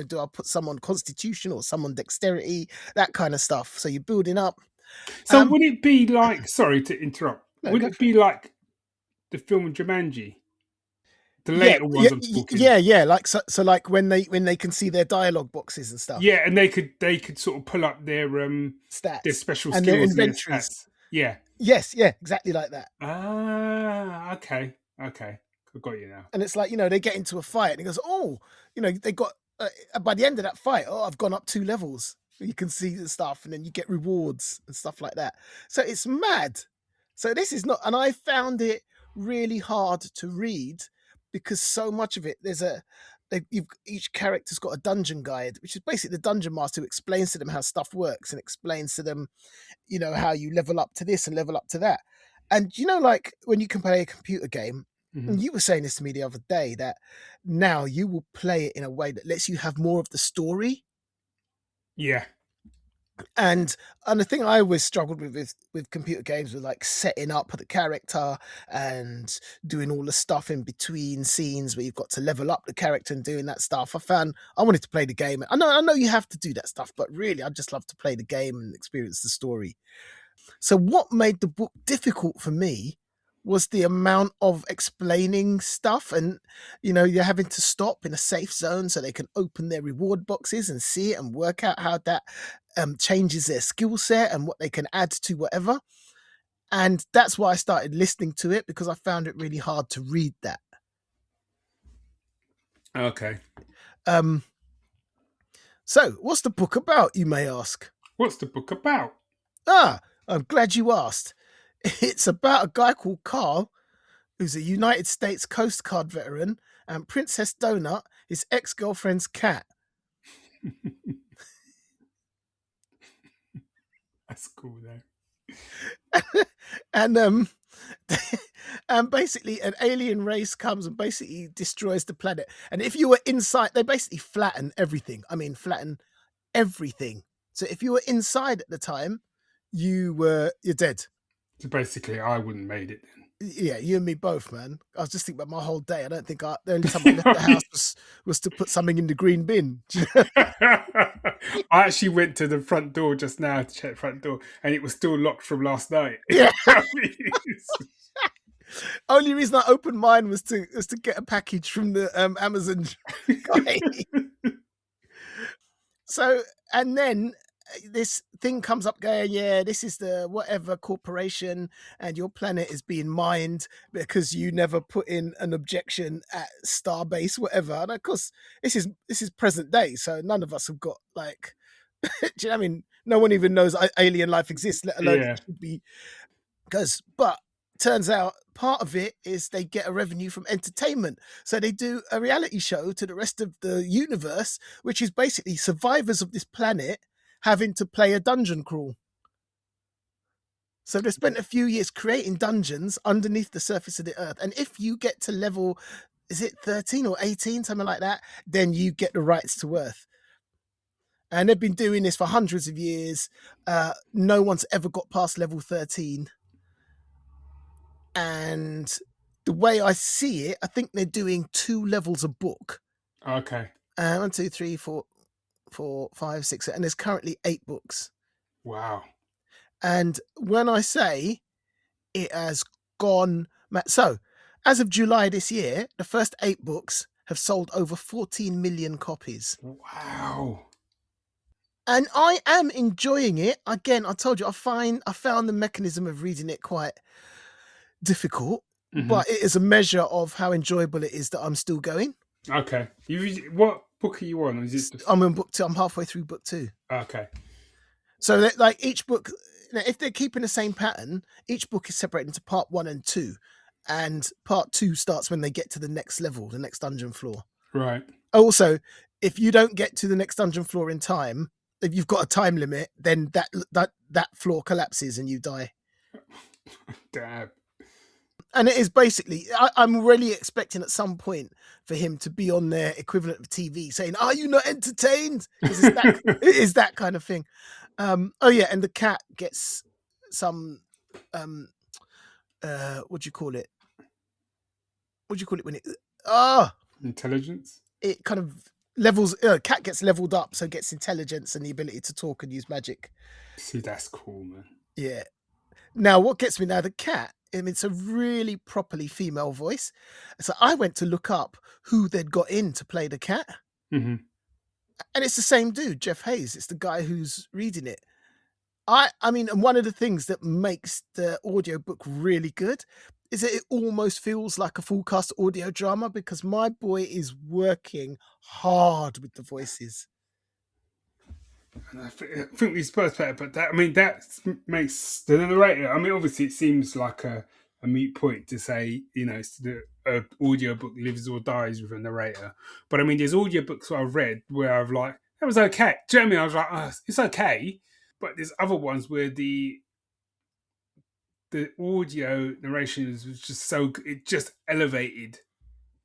Do I put some on constitution or some on dexterity, that kind of stuff. So you're building up. So would it be like, sorry to interrupt, would it be like the film Jumanji? The later ones I'm talking. Yeah. Like so like when they can see their dialogue boxes and stuff. Yeah, and they could sort of pull up their stats, their special and skills, their inventories. Yeah. Yes, yeah, exactly like that. Ah, okay. I got you now. And it's like, they get into a fight and he goes, oh, they got, by the end of that fight, I've gone up 2 levels. You can see the stuff, and then you get rewards and stuff like that. So it's mad. So this is not, and I found it really hard to read because so much of it, each character's got a dungeon guide, which is basically the dungeon master who explains to them how stuff works and explains to them, how you level up to this and level up to that. And like when you can play a computer game, and you were saying this to me the other day, that now you will play it in a way that lets you have more of the story. Yeah. And the thing I always struggled with computer games was like setting up the character and doing all the stuff in between scenes where you've got to level up the character and doing that stuff. I wanted to play the game. I know you have to do that stuff, but really I just love to play the game and experience the story. So what made the book difficult for me was the amount of explaining stuff, and you're having to stop in a safe zone so they can open their reward boxes and see it and work out how that changes their skill set and what they can add to whatever. And that's why I started listening to it, because I found it really hard to read that. Okay. So, what's the book about, you may ask? What's the book about? Ah, I'm glad you asked. It's about a guy called Carl, who's a United States Coast Guard veteran, and Princess Donut, his ex-girlfriend's cat. That's cool, though. And and basically an alien race comes and basically destroys the planet. And if you were inside, they basically flatten everything. I mean, flatten everything. So if you were inside at the time, you're dead. So basically, I wouldn't made it then. Yeah, you and me both, man. I was just thinking about my whole day. I don't think the only time I left the house was to put something in the green bin. I actually went to the front door just now to check the front door, and it was still locked from last night. Yeah. Only reason I opened mine was to get a package from the Amazon guy. So, and then this thing comes up going, yeah, this is the whatever corporation, and your planet is being mined because you never put in an objection at Starbase, whatever. And of course, this is present day, so none of us have got like, do you know what I mean? No one even knows alien life exists, let alone it should be. But turns out part of it is they get a revenue from entertainment. So they do a reality show to the rest of the universe, which is basically survivors of this planet having to play a dungeon crawl. So they spent a few years creating dungeons underneath the surface of the earth. And if you get to level, is it 13 or 18, something like that, then you get the rights to Earth. And they've been doing this for hundreds of years. No one's ever got past level 13. And the way I see it, I think they're doing 2 levels a book. Okay. 1, 2, 3, 4, 5, 6, and there's currently 8 books. Wow. And when I say it has gone, so as of July this year, the first 8 books have sold over 14 million copies. Wow. And I am enjoying it. Again, I told you, I found the mechanism of reading it quite difficult, but it is a measure of how enjoyable it is that I'm still going. Okay. What book are you on? Is it I'm in book 2. I'm halfway through book 2. Okay. So that, like, each book, if they're keeping the same pattern, each book is separated into part 1 and 2, and part 2 starts when they get to the next level, the next dungeon floor. Right. Also, if you don't get to the next dungeon floor in time, if you've got a time limit, then that floor collapses and you die. Damn. And it is basically, I'm really expecting at some point for him to be on their equivalent of TV saying, "Are you not entertained?" Because it is that kind of thing. Oh yeah, and the cat gets some what do you call it? What do you call it when it intelligence? It kind of levels. Cat gets leveled up, so gets intelligence and the ability to talk and use magic. See, that's cool, man. Yeah. Now, what gets me now, the cat, I mean, it's a really properly female voice. So I went to look up who they'd got in to play the cat. Mm-hmm. And it's the same dude, Jeff Hayes. It's the guy who's reading it. I mean, and one of the things that makes the audiobook really good is that it almost feels like a full cast audio drama because my boy is working hard with the voices. And I think we spoke about it, but that makes the narrator. I mean, obviously, it seems like a moot point to say, the audiobook lives or dies with a narrator. But I mean, there's audiobooks I've read where I've like, that was okay. Do you know what I mean? I was like, oh, it's okay. But there's other ones where the audio narration was just so good. It just elevated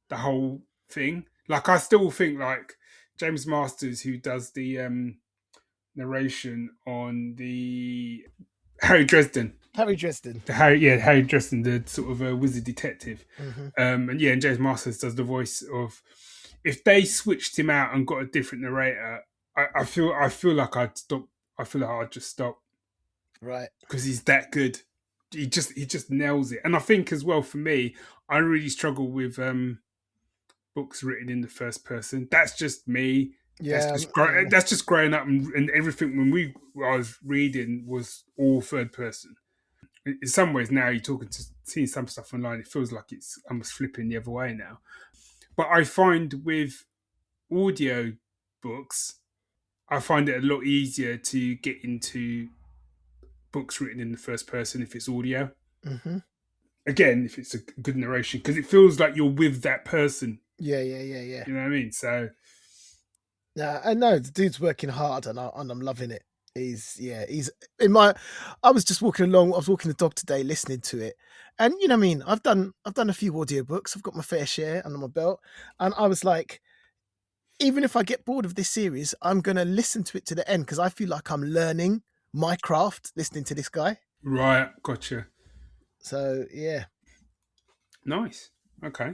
the whole thing. Like, I still think like James Masters, who does the narration on the Harry Dresden, Harry Dresden, the sort of a wizard detective. Mm-hmm. And James Masters does the voice of. If they switched him out and got a different narrator, I feel like I'd stop. I feel like I'd just stop, right? Because he's that good. He just nails it. And I think as well, for me, I really struggle with books written in the first person. That's just me. Yeah, that's just growing up, and everything when I was reading was all third person. In some ways, now you're seeing some stuff online, it feels like it's almost flipping the other way now. But I find with audio books, I find it a lot easier to get into books written in the first person if it's audio. Mm-hmm. Again, if it's a good narration, because it feels like you're with that person. Yeah. You know what I mean? So, I know the dude's working hard, and I'm loving it. He's in my. I was just walking along. I was walking the dog today, listening to it, and you know what I mean. I've done a few audiobooks. I've got my fair share under my belt, and I was like, even if I get bored of this series, I'm gonna listen to it to the end because I feel like I'm learning my craft listening to this guy. right, gotcha. So yeah. Nice. Okay.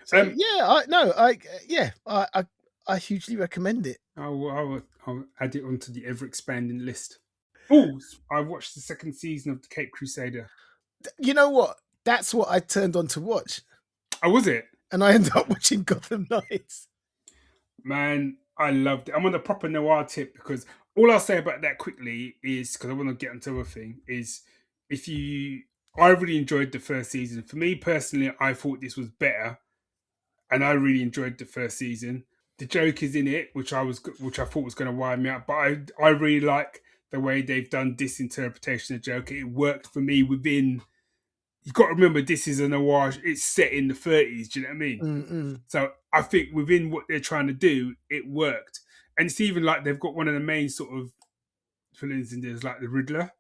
So yeah, I hugely recommend it. I'll add it onto the ever expanding list. Oh, I watched the second season of the Cape Crusader. You know what? That's what I turned on to watch. Oh, was it? And I ended up watching Gotham Knights. Man, I loved it. I'm on a proper noir tip because all I'll say about that quickly is because I want to get onto other thing is I really enjoyed the first season. For me personally, I thought this was better, and I really enjoyed the first season. The joke is in it, which I thought was going to wind me up, but I really like the way they've done this interpretation of Joker. It worked for me within. You've got to remember, this is a noir. It's set in the 30s. Do you know what I mean? Mm-mm. So I think within what they're trying to do, it worked. And it's even like they've got one of the main sort of villains in there, is like the Riddler.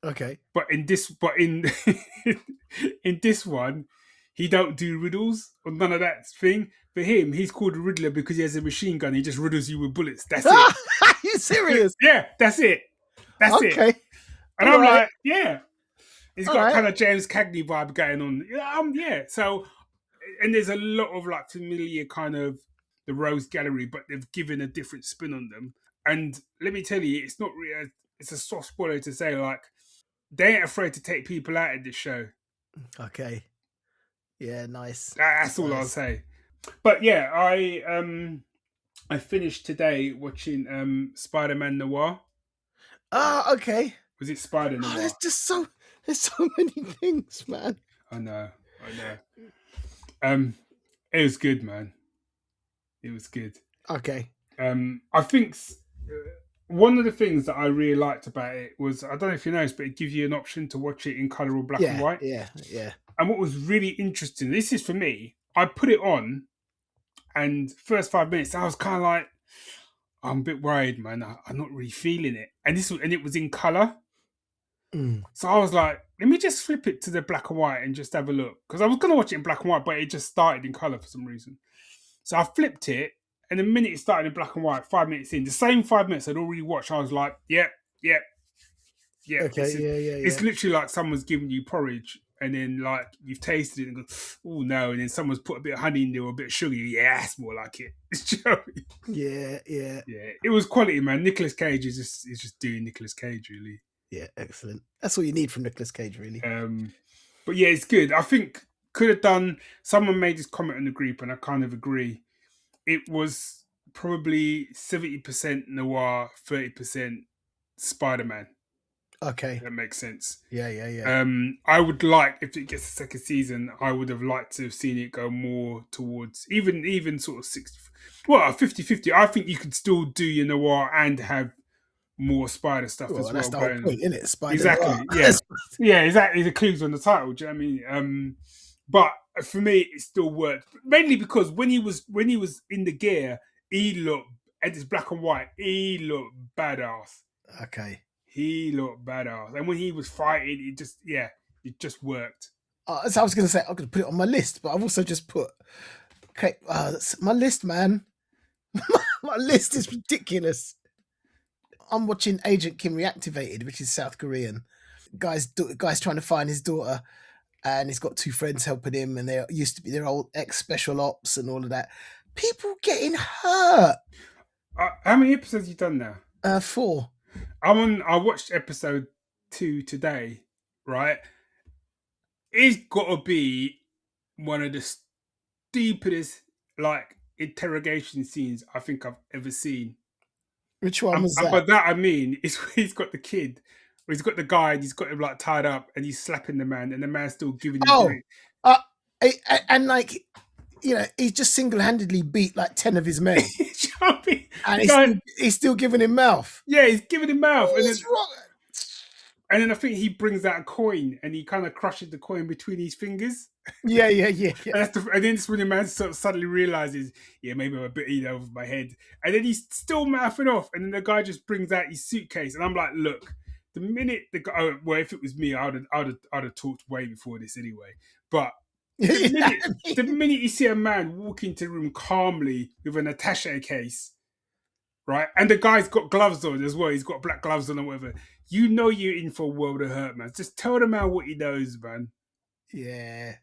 Okay. But in in this one, he don't do riddles or none of that thing. For him, he's called a Riddler because he has a machine gun. He just riddles you with bullets. That's it. Are you serious? Yeah, that's it. That's it. Okay. And I'm like, yeah. He's got a kind of James Cagney vibe going on. Yeah. So, and there's a lot of like familiar kind of the Rose Gallery, but they've given a different spin on them. And let me tell you, it's not really. It's a soft spoiler to say like they ain't afraid to take people out of this show. Okay. Yeah, nice. That's all I'll say. But yeah, I finished today watching Spider-Man Noir. Okay. Was it Spider Noir? There's so many things, man. I know. It was good, man. It was good. Okay. I think one of the things that I really liked about it was, I don't know if you noticed, but it gives you an option to watch it in colour or black and white. Yeah. And what was really interesting, this is for me, I put it on, and first 5 minutes, I was kind of like, I'm a bit worried, man. I'm not really feeling it. And it was in colour. Mm. So I was like, let me just flip it to the black and white and just have a look. Because I was going to watch it in black and white, but it just started in colour for some reason. So I flipped it, and the minute it started in black and white, 5 minutes in, the same 5 minutes I'd already watched, I was like, yep. Okay, It's literally like someone's giving you porridge, and then like you've tasted it and go, oh no, and then someone's put a bit of honey in there or a bit of sugar. Yeah, that's more like it. Yeah. It was quality, man. Nicolas Cage is just doing Nicolas Cage, really. Yeah, excellent. That's all you need from Nicolas Cage, really. But yeah, it's good. I think could have done. Someone made this comment in the group, and I kind of agree. It was probably 70% noir, 30% Spider-Man. Okay. That makes sense. Yeah. I would like, if it gets a second season, I would have liked to have seen it go more towards even sort of 60, well, 50-50. I think you could still do your noir and have more spider stuff as well. That's the whole point, isn't it? Spider exactly. Noir. Yeah, exactly. The clues on the title. Do you know what I mean? But for me, it still worked. Mainly because when he was in the gear, he looked, and it's black and white. He looked badass. Okay. He looked badass, and when he was fighting, it just worked. So I was going to say I'm going to put it on my list, but I've also just put that's my list, man. My list is ridiculous. I'm watching Agent Kim Reactivated, which is South Korean. Guy's trying to find his daughter, and he's got two friends helping him, and they used to be their old ex-special ops and all of that. People getting hurt. How many episodes have you done now? 4. I watched episode 2 today, right? It's got to be one of the stupidest, like, interrogation scenes I think I've ever seen. Which one was that? But that I mean, is he's got the kid, or he's got the guy, and he's got him like tied up, and he's slapping the man, and the man's still giving him. And like he's just single-handedly beat like 10 of his men, and the guy, he's still giving him mouth. yeah, he's giving him mouth, What is wrong? and then I think he brings out a coin and he kind of crushes the coin between his fingers. Yeah. And then it's when the man sort of suddenly realizes, yeah, maybe I'm a bit in over my head. And then he's still mouthing off. And then the guy just brings out his suitcase. And I'm like, look, the minute the guy, well, if it was me, I'd have talked way before this anyway. But the minute, the minute you see a man walk into the room calmly with an attaché case, right, and the guy's got gloves on as well. He's got black gloves on or whatever. You know you're in for a world of hurt, man. Just tell the man what he knows, man. Yeah.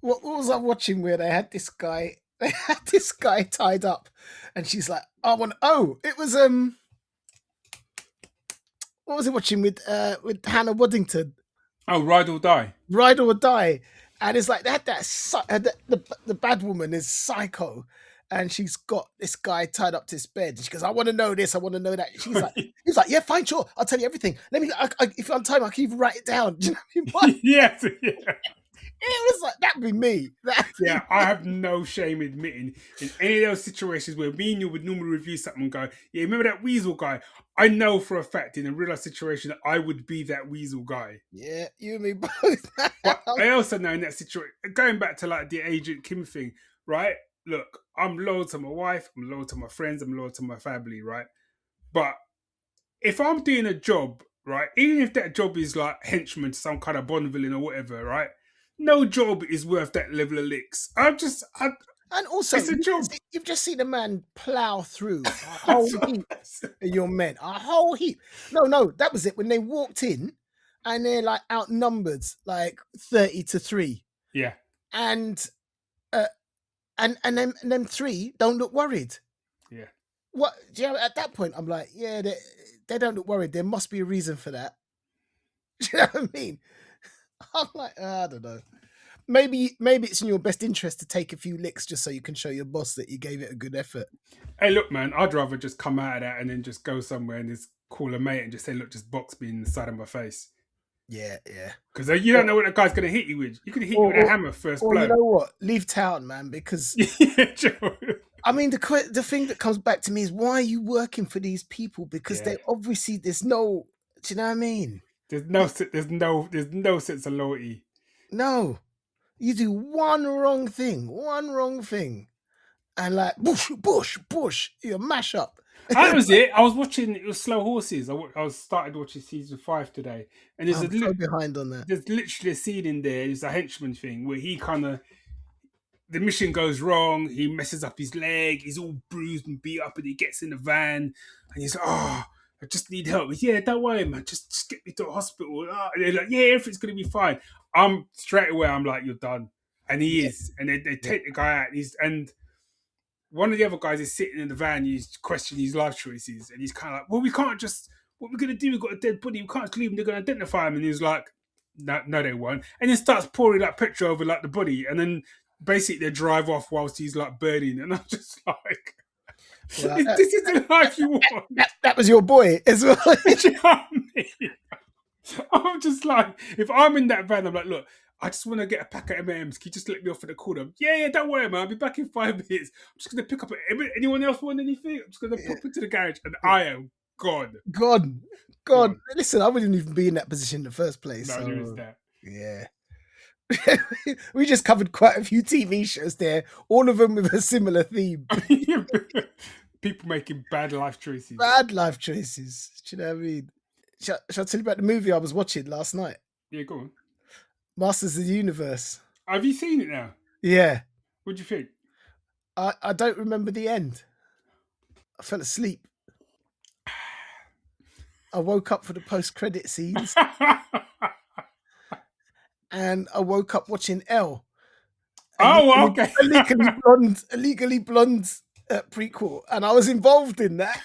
What was I watching where they had this guy? They had this guy tied up, and she's like, "I want." Oh, it was what was it watching with Hannah Waddington? Oh, Ride or Die. Ride or Die, and it's like they had the bad woman is psycho, and she's got this guy tied up to his bed. And she goes, "I want to know this, I want to know that." He's like, "Yeah, fine, sure, I'll tell you everything. Let me, if I'm time, I can even write it down." Do you know what I mean? Yes, yeah. It was like that'd be me. Yeah, I have no shame admitting in any of those situations where me and you would normally review something and go, yeah, remember that weasel guy? I know for a fact in a real life situation that I would be that weasel guy. Yeah, you and me both. But I also know in that situation, going back to like the Agent Kim thing, right? Look, I'm loyal to my wife, I'm loyal to my friends, I'm loyal to my family, right? But if I'm doing a job, right, even if that job is like henchman to some kind of Bond villain or whatever, right? No job is worth that level of licks. And also, it's a job. you've just seen a man plow through a whole heap of your men. A whole heap. No, that was it. When they walked in and they're like outnumbered, like 30-3. Yeah. And them three don't look worried. Yeah. What, at that point, I'm like, yeah, they don't look worried. There must be a reason for that. Do you know what I mean? I'm like, I don't know. Maybe it's in your best interest to take a few licks just so you can show your boss that you gave it a good effort. Hey, look, man, I'd rather just come out of that and then just go somewhere and just call a mate and just say, look, just box me in the side of my face. Yeah. Because you don't know what that guy's going to hit you with. You could hit you with a hammer first blow. You know what? Leave town, man, because I mean, the thing that comes back to me is, why are you working for these people? Because they obviously, there's no, do you know what I mean? There's no sense of loyalty. No. You do one wrong thing, and like bush, you mash up. That was it. I was watching. It was Slow Horses. I started watching season 5 today, and there's so behind on that. There's literally a scene in there. It's a henchman thing where he kind of, the mission goes wrong. He messes up his leg. He's all bruised and beat up, and he gets in the van, and he's like, "Oh, I just need help." He's, yeah, don't worry, man. Just get me to a hospital. Oh, and they're like, "Yeah, everything's gonna be fine." Straight away. I'm like, "You're done," and he is. And they take the guy out. And one of the other guys is sitting in the van. He's questioning his life choices, and he's kind of like, "Well, we can't just. What we're gonna do? We've got a dead body. We can't just leave him. They're gonna identify him." And he's like, "No, they won't." And then starts pouring like petrol over like the body, and then basically they drive off whilst he's like burning. And I'm just like, this is the life you want. That was your boy as well. You know what I mean? I'm just like, if I'm in that van, I'm like, look, I just want to get a pack of M&Ms. Can you just let me off at the corner? Yeah, don't worry, man. I'll be back in 5 minutes. I'm just going to pick up. Anyone else want anything? I'm just going to pop into the garage, and I am gone. Gone. Listen, I wouldn't even be in that position in the first place. No, there is that. Yeah. We just covered quite a few TV shows there, all of them with a similar theme. People making bad life choices. Do you know what I mean? Shall I tell you about the movie I was watching last night? Yeah, go on. Masters of the Universe. Have you seen it now? Yeah. What do you think? I don't remember the end. I fell asleep. I woke up for the post-credit scenes. And I woke up watching Elle. Okay. A Legally Blonde prequel, and I was involved in that.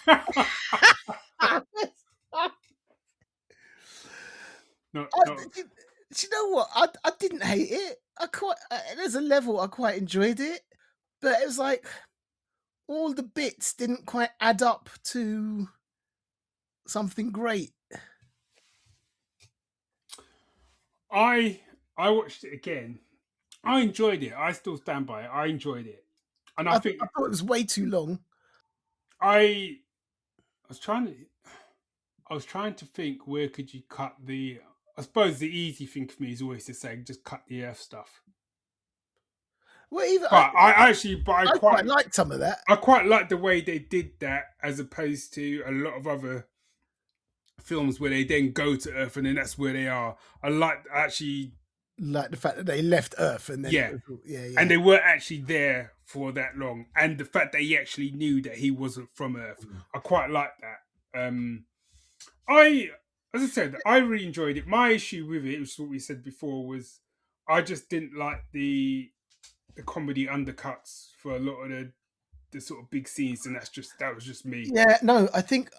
No. Do you know what? I didn't hate it. There's a level I quite enjoyed it, but it was like all the bits didn't quite add up to something great. I watched it again, I enjoyed it. I still stand by it. I enjoyed it, and I I think thought it was way too long. I was trying to. I was trying to think where could you cut the. I suppose the easy thing for me is always to say just cut the Earth stuff. Well, even But I I quite liked some of that. I quite like the way they did that as opposed to a lot of other films where they then go to Earth and then that's where they are. I like actually, Like the fact that they left Earth and then yeah, it was, yeah, and yeah. they weren't actually there for that long, and the fact that he actually knew that he wasn't from Earth, I quite like that. I, as I said, I really enjoyed it. My issue with it, which is what we said before, was I just didn't like the comedy undercuts for a lot of the sort of big scenes, and that was just me. Yeah, no, I think,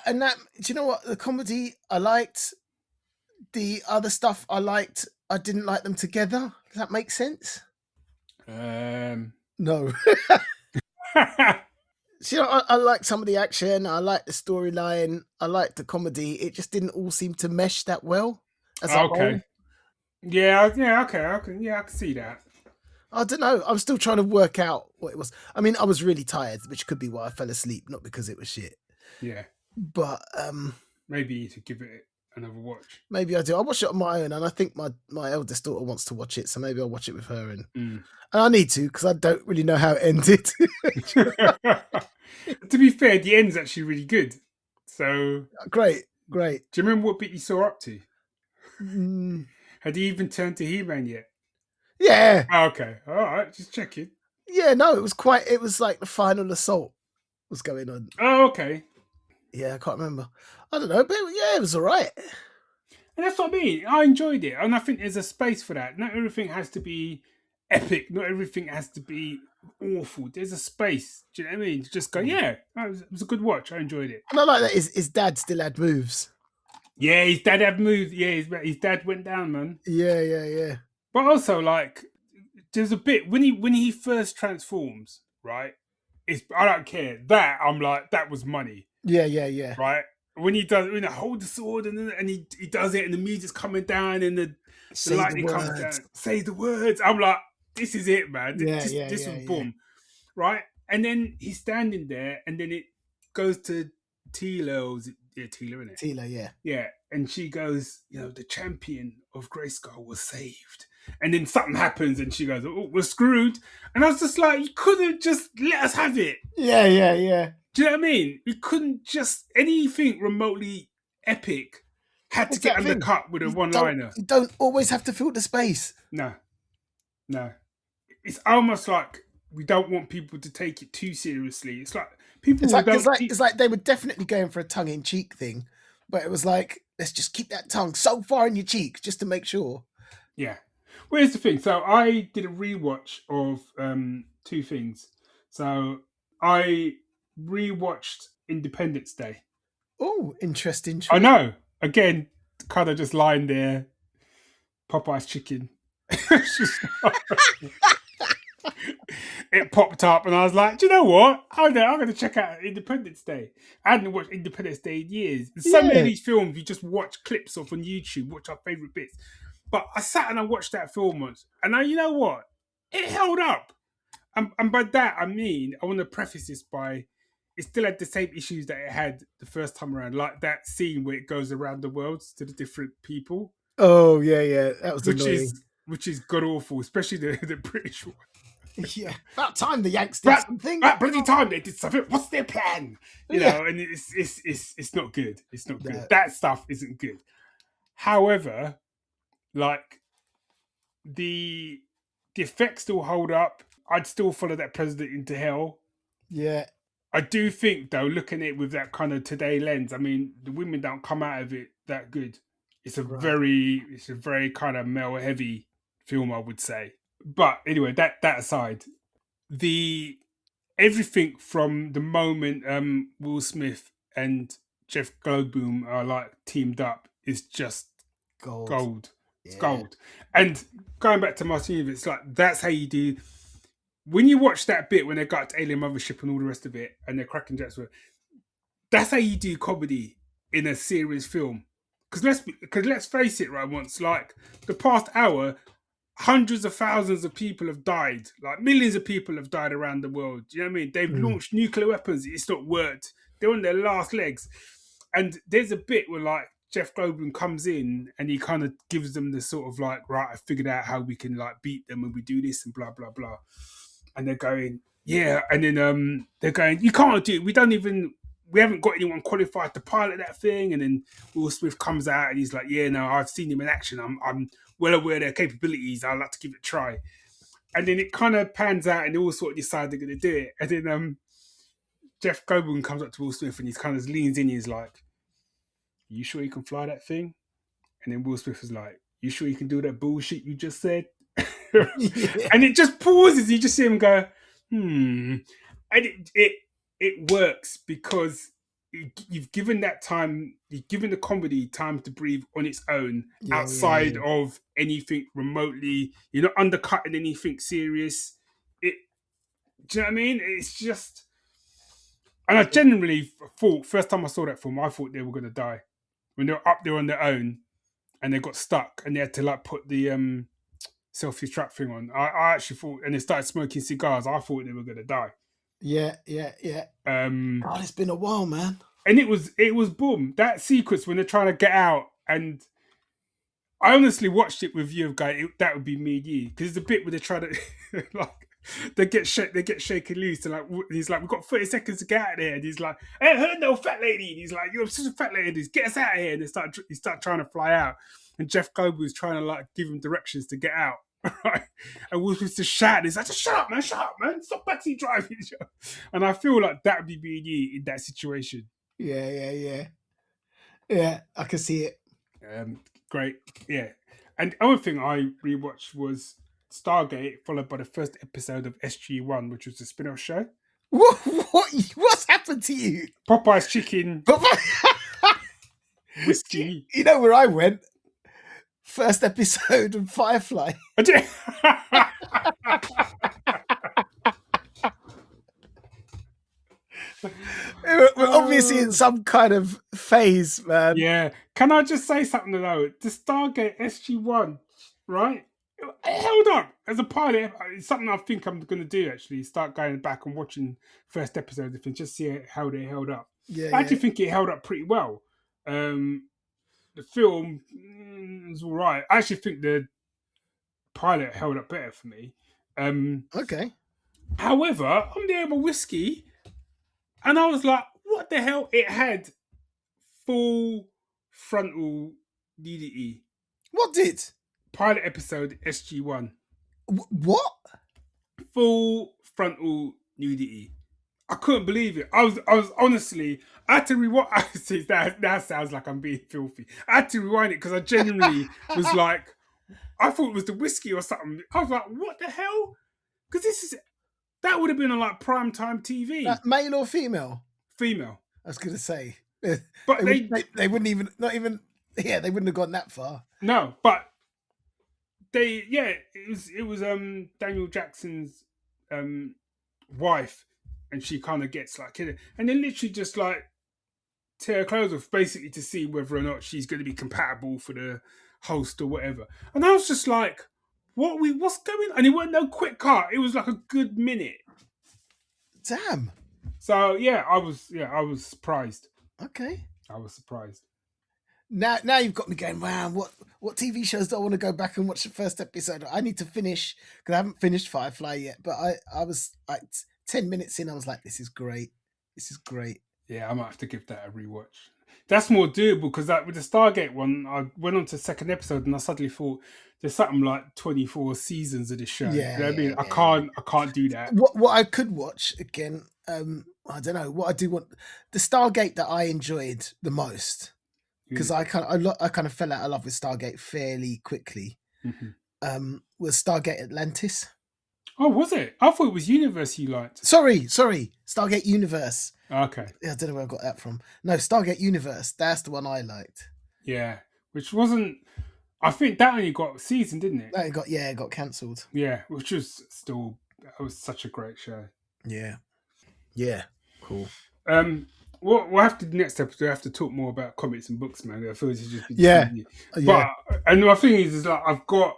and that, do you know what? The comedy I liked, the other stuff I liked, I didn't like them together. Does that make sense? No. So, you know, I like some of the action, I like the storyline, I like the comedy. It just didn't all seem to mesh that well as a Okay. whole. Yeah, okay, I can see that. I don't know. I'm still trying to work out what it was. I mean, I was really tired, which could be why I fell asleep, not because it was shit. Yeah, But maybe you should give it another watch. maybe I do. I watch it on my own, and I think my eldest daughter wants to watch it, so maybe I'll watch it with her. And I need to because I don't really know how it ended. To be fair, the end's actually really good. So Great. do you remember what bit you saw up to? Mm, Had he even turned to He-Man yet? yeah. Oh, okay, all right, just checking. Yeah, no, it was like the final assault was going on. Oh, okay. Yeah, I can't remember. I don't know, but yeah, it was all right. And that's what I mean. I enjoyed it, and I think there's a space for that. Not everything has to be epic. Not everything has to be awful. There's a space. Do you know what I mean? To just go, yeah, it was a good watch. I enjoyed it. And I like that his dad still had moves. Yeah, his dad had moved. Yeah, his dad went down, man. Yeah. But also, like, there's a bit when he first transforms, right? I don't care. That I'm like, that was money. Yeah. Right? When he hold the sword and he does it and the music's coming down and the lightning comes down, say the words. I'm like, this is it, man. This was boom. Right? And then he's standing there and then it goes to Tila, Tila, isn't it? Tila, yeah. Yeah. And she goes, the champion of Grayskull was saved. And then something happens and she goes, oh, we're screwed. And I was just like, you couldn't just let us have it. Yeah. Do you know what I mean? You couldn't just anything remotely epic had to get undercut with a one-liner. You don't always have to fill the space. No. It's almost like we don't want people to take it too seriously. It's like people it's like they were definitely going for a tongue-in-cheek thing, but it was like, let's just keep that tongue so far in your cheek just to make sure. Yeah. Well, here's the thing. So I did a rewatch of two things. So I rewatched Independence Day. Oh, interesting choice. I know. Again, kind of just lying there, Popeye's chicken. It popped up, and I was like, "Do you know what? I'm going to check out Independence Day." I hadn't watched Independence Day in years. So many of these films you just watch clips of on YouTube, watch our favorite bits. But I sat and I watched that film once, and you know what? It held up. And by that I mean, I want to preface this by, it still had the same issues that it had the first time around, like that scene where it goes around the world to the different people. Oh yeah, that was annoying. Which is god awful, especially the British one. Yeah, about time the Yanks did something. That bloody time they did something. What's their plan? You know, and it's not good. It's not good. That stuff isn't good. However, like the effects still hold up. I'd still follow that president into hell. Yeah. I do think though, looking at it with that kind of today lens, I mean, the women don't come out of it that good. It's a very kind of male heavy film, I would say. But anyway, that aside, everything from the moment Will Smith and Jeff Goldblum are like teamed up is just gold. It's gold. And going back to Martin, it's like that's how you do. When you watch that bit when they got to Alien Mothership and all the rest of it, and they're cracking jets, that's how you do comedy in a serious film. Because let's face it, right? Once like the past hour, hundreds of thousands of people have died. Like millions of people have died around the world. Do you know what I mean? They've launched nuclear weapons. It's not worked. They're on their last legs. And there's a bit where like Jeff Goldblum comes in and he kind of gives them the sort of like, right, I figured out how we can like beat them and we do this and blah, blah, blah. And they're going, yeah. And then they're going, you can't do it. We haven't got anyone qualified to pilot that thing. And then Will Smith comes out and he's like, yeah, no, I've seen him in action. I'm well aware of their capabilities. I'd like to give it a try. And then it kind of pans out and they all sort of decide they're going to do it. And then Jeff Goldblum comes up to Will Smith and he kind of leans in. He's like, you sure you can fly that thing? And then Will Smith is like, you sure you can do that bullshit you just said? Yeah. And it just pauses. You just see him go, And it works because you've given that time, you've given the comedy time to breathe on its own, outside of anything remotely. You're not undercutting anything serious. Do you know what I mean? It's just, and I genuinely thought, first time I saw that film, I thought they were going to die when they were up there on their own and they got stuck and they had to like put the self-destruct thing on. I actually thought, and they started smoking cigars, I thought they were going to die. Yeah. God, it's been a while, man. And it was boom. That sequence when they're trying to get out, and I honestly watched it with you, guy. That would be me and you, because it's a bit where they try to like they get shaken loose, and like he's like, we've got 30 seconds to get out of there, and he's like, hey, hurt no fat lady. And he's like, you're such a fat lady. Just get us out of here. And they start trying to fly out, and Jeff Goldblum is trying to like give him directions to get out. Right, and Will Smith just shouting, he's like, just shut up, man, stop backseat driving. And I feel like that would be me and you in that situation. Yeah, I can see it. Great, yeah. And the other thing I rewatched was Stargate, followed by the first episode of SG-1, which was the spin-off show. What's happened to you? Popeye's chicken, whiskey. You know where I went? First episode of Firefly. We're obviously in some kind of phase, man. Yeah. Can I just say something though? The Stargate SG-1, right? It held up as a pilot. It's something I think I'm going to do, actually. Start going back and watching first episodes and just see how they held up. I actually think it held up pretty well. The film was all right. I actually think the pilot held up better for me. Okay. However, I'm there with whiskey, and I was like, what the hell? It had full frontal nudity. What did? Pilot episode SG-1. What? Full frontal nudity. I couldn't believe it. I was honestly, I had to rewind. That sounds like I'm being filthy. I had to rewind it because I genuinely was like, I thought it was the whiskey or something. I was like, what the hell? Because that would have been on like primetime TV. Male or female? Female. I was going to say. But they wouldn't even, they wouldn't have gone that far. No, but it was Daniel Jackson's wife. And she kind of gets like, and then literally just like tear her clothes off, basically to see whether or not she's going to be compatible for the host or whatever. And I was just like, what's going on? And it wasn't no quick cut. It was like a good minute. Damn. So I was surprised. Okay. I was surprised. Now you've got me going, wow, what TV shows do I want to go back and watch the first episode? I need to finish, because I haven't finished Firefly yet, but I was like 10 minutes in, I was like, this is great. Yeah, I might have to give that a rewatch. That's more doable, because with the Stargate one, I went on to the second episode and I suddenly thought there's something like 24 seasons of this show. Yeah, you know what I mean? I can't do that. What I could watch again, I don't know. What I do want, the Stargate that I enjoyed the most, because I kind of fell out of love with Stargate fairly quickly. Mm-hmm. Was Stargate Atlantis. Oh, was it? I thought it was Universe you liked. Sorry. Stargate Universe. Okay. Yeah, I don't know where I got that from. No, Stargate Universe. That's the one I liked. Yeah, which wasn't... I think that only got a season, didn't it? It got cancelled. Yeah, which was still... That was such a great show. Yeah. Yeah. Cool. We'll have to, next episode, we'll have to talk more about comics and books, man. I feel it's just... Yeah. But, and my thing is like, I've got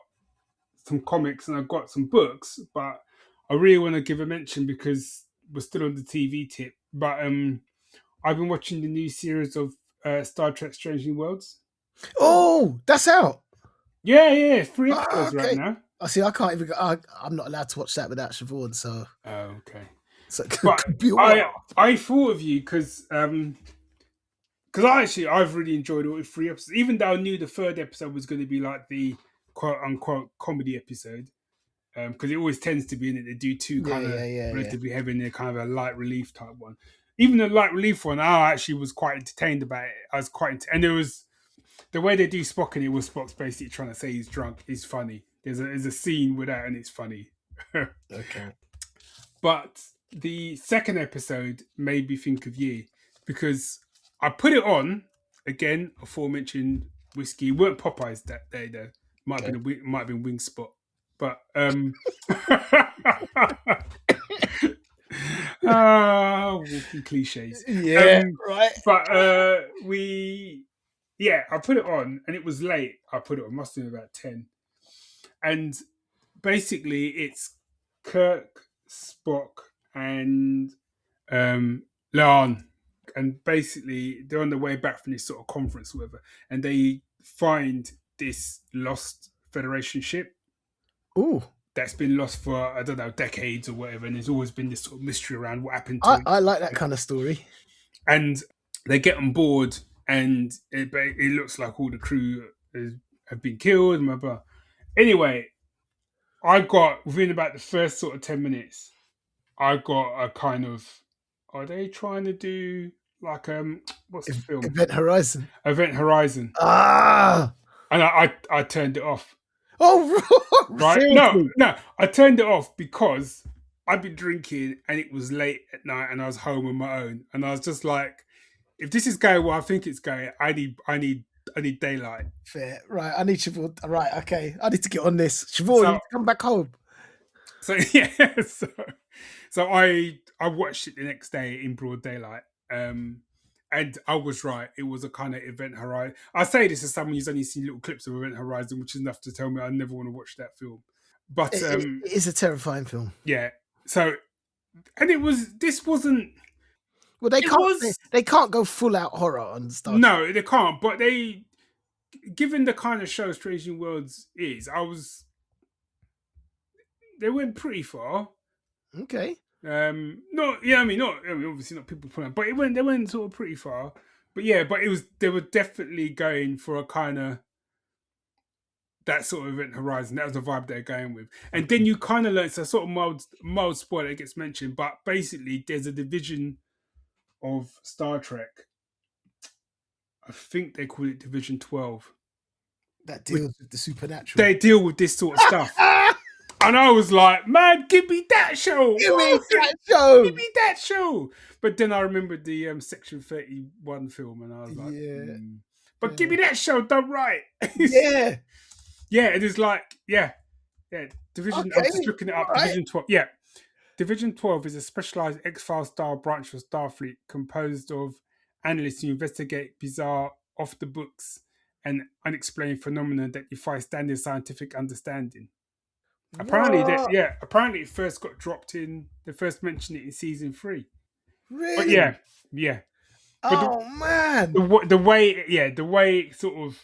some comics and I've got some books, but I really want to give a mention because we're still on the TV tip. But I've been watching the new series of Star Trek: Strange New Worlds. Oh, that's out. Yeah, 3 episodes right Okay. now. I see. I can't even. I'm not allowed to watch that without Siobhan. So. Oh, okay. So it But could be a while. I thought of you because I've really enjoyed all 3 episodes, even though I knew the 3rd episode was going to be like the quote unquote comedy episode. Because it always tends to be in it. They do 2 kind of relatively heavy and they're kind of a light relief type one. Even the light relief one, I actually was quite entertained about it. I was and there was the way they do Spock, and it was Spock's basically trying to say he's drunk is funny. There's a scene with that and it's funny. Okay. But the 2nd episode made me think of you because I put it on again. Aforementioned whiskey. It weren't Popeyes that day though. Might have been Wingspot. But walking cliches. Yeah, right. But I put it on and it was late. I put it on, must have been about 10. And basically it's Kirk, Spock, and Leon. And basically they're on the way back from this sort of conference or whatever, and they find this lost Federation ship. Ooh. That's been lost for, I don't know, decades or whatever, and there's always been this sort of mystery around what happened to it. I like that kind of story. And they get on board, and it looks like all the crew have been killed, blah, blah. Anyway, I got, within about the first sort of 10 minutes, I got a kind of, are they trying to do like, what's the film? Event Horizon. Event Horizon. Ah! And I turned it off. Oh, right? Seriously? No, I turned it off because I'd been drinking and it was late at night and I was home on my own, and I was just like, if this is going where I think it's going, I need daylight. Fair, right? I need Siobhan. Right, okay. I need to get on this. Siobhan, you need to come back home. So yeah, so I watched it the next day in broad daylight. And I was right. It was a kind of Event Horizon. I say this as someone who's only seen little clips of Event Horizon, which is enough to tell me I never want to watch that film. But it is a terrifying film. Yeah. So, and this wasn't. Well, they can't go full out horror on Star Trek. No, they can't. But given the kind of show Strange New Worlds is, they went pretty far. Okay. Obviously not people putting, but they went sort of pretty far. But yeah, they were definitely going for a kind of that sort of Event Horizon. That was the vibe they're going with. And then you kind of learn, so sort of mild spoiler that gets mentioned, but basically there's a division of Star Trek. I think they call it Division 12. That deals with the supernatural. They deal with this sort of stuff. And I was like, man, give me that show. Give me that show. But then I remembered the Section 31 film, and I was like, but give me that show done right. Yeah. Yeah, it is like, yeah. Division, I'm just looking it up. Right. Division 12. Yeah. Division 12 is a specialized X-Files style branch of Starfleet composed of analysts who investigate bizarre, off-the-books and unexplained phenomena that defy standard scientific understanding. Apparently, apparently it first got dropped in. They first mentioned it in season 3. Really? But yeah. But man, the way it sort of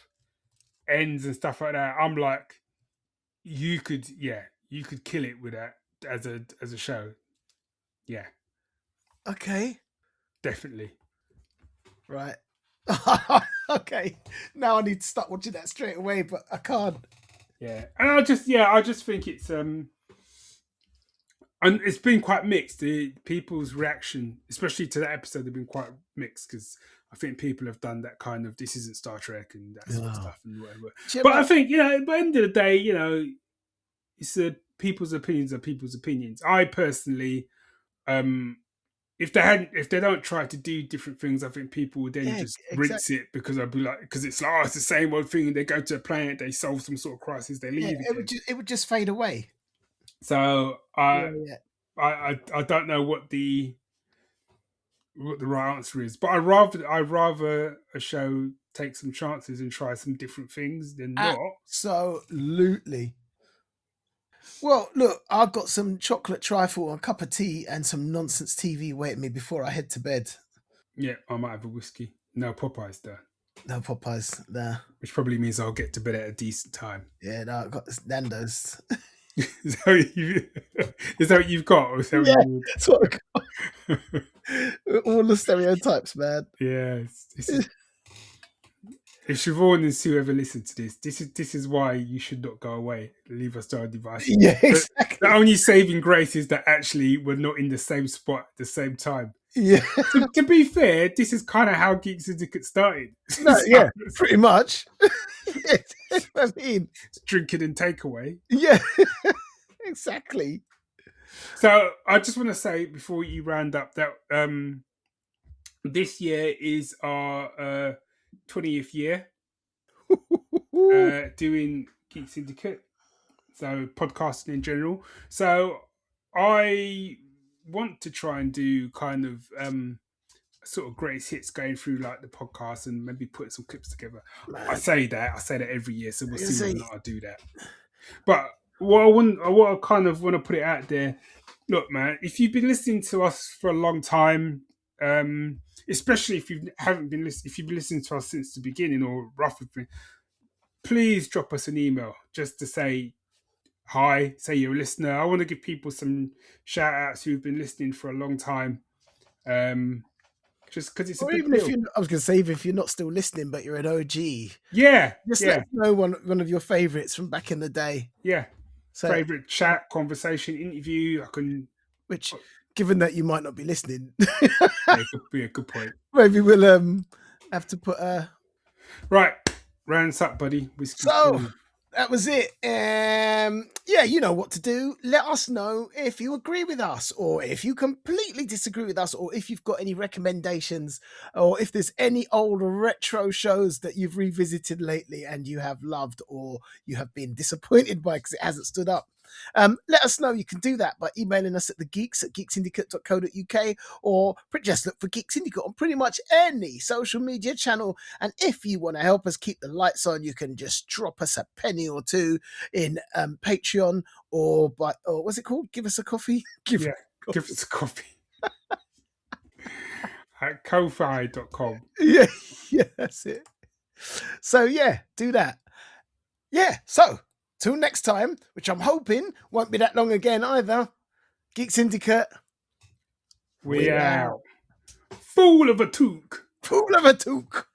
ends and stuff like that. I'm like, you could kill it with that as a show. Yeah. Okay. Definitely. Right. Okay. Now I need to start watching that straight away, but I can't. Yeah, and I just think it's and it's been quite mixed. The people's reaction, especially to that episode, have been quite mixed because I think people have done that kind of this isn't Star Trek and that sort of stuff and whatever. But I think by the end of the day, it's people's opinions are people's opinions. I personally, if they don't try to do different things, I think people would then rinse it because I'd be like, because it's like, it's the same old thing. They go to a planet, they solve some sort of crisis, they leave. It would just fade away. So I don't know what the right answer is, but I'd rather a show take some chances and try some different things than not. Absolutely. Well, look, I've got some chocolate trifle, a cup of tea, and some nonsense TV waiting me before I head to bed. Yeah, I might have a whiskey. No Popeyes though, No Popeyes, nah. which probably means I'll get to bed at a decent time. Yeah, no, I've got Nando's. Is that what you? Is that what you've got? Or is that what Yeah, you that's what I got. All the stereotypes, man. yeah, this is. If Siobhan and Sue ever listen to this is why you should not go away. Leave us to our devices. Yeah, But exactly. the only saving grace is that actually we're not in the same spot at the same time. Yeah. To be fair, this is kind of how Geek Syndicate started. No, yeah, pretty much. I mean, Drinking and takeaway. yeah, exactly. So I just want to say before you round up that this year is our 20th year doing Geek Syndicate, so podcasting in general. So I want to try and do kind of sort of greatest hits going through like the podcast and maybe put some clips together. Man, I say that every year, so we'll see say, whether or not I do that. But what I kind of want to put it out there. Look, man, if you've been listening to us for a long time, especially if you haven't been listening, if you've been listening to us since the beginning or roughly, please drop us an email just to say hi, say you're a listener. I want to give people some shout outs who've been listening for a long time. Just because it's a or big even deal. if I was going to say, even if you're not still listening, but you're an OG, Yeah, just yeah, let us know one of your favorites from back in the day. yeah. So, Favorite chat, conversation, interview. I can. which, given that you might not be listening, Yeah, could be a good point. maybe we'll have to put Right, rounds up, buddy. Whiskey's So gone. that was it. Yeah, you know what to do. Let us know if you agree with us, or if you completely disagree with us, or if you've got any recommendations, or if there's any old retro shows that you've revisited lately and you have loved, or you have been disappointed by because it hasn't stood up. Let us know. You can do that by emailing us at thegeeks@geeksyndicate.co.uk, or just look for Geek Syndicate on pretty much any social media channel. And if you want to help us keep the lights on, you can just drop us a penny or two in Patreon, or what's it called? Give us a coffee. Give us a coffee. At ko-fi.com. Yeah, that's it. So yeah, do that. Yeah, so till next time, which I'm hoping won't be that long again either. Geek Syndicate. We're out. Fool of a toque. Fool of a toque.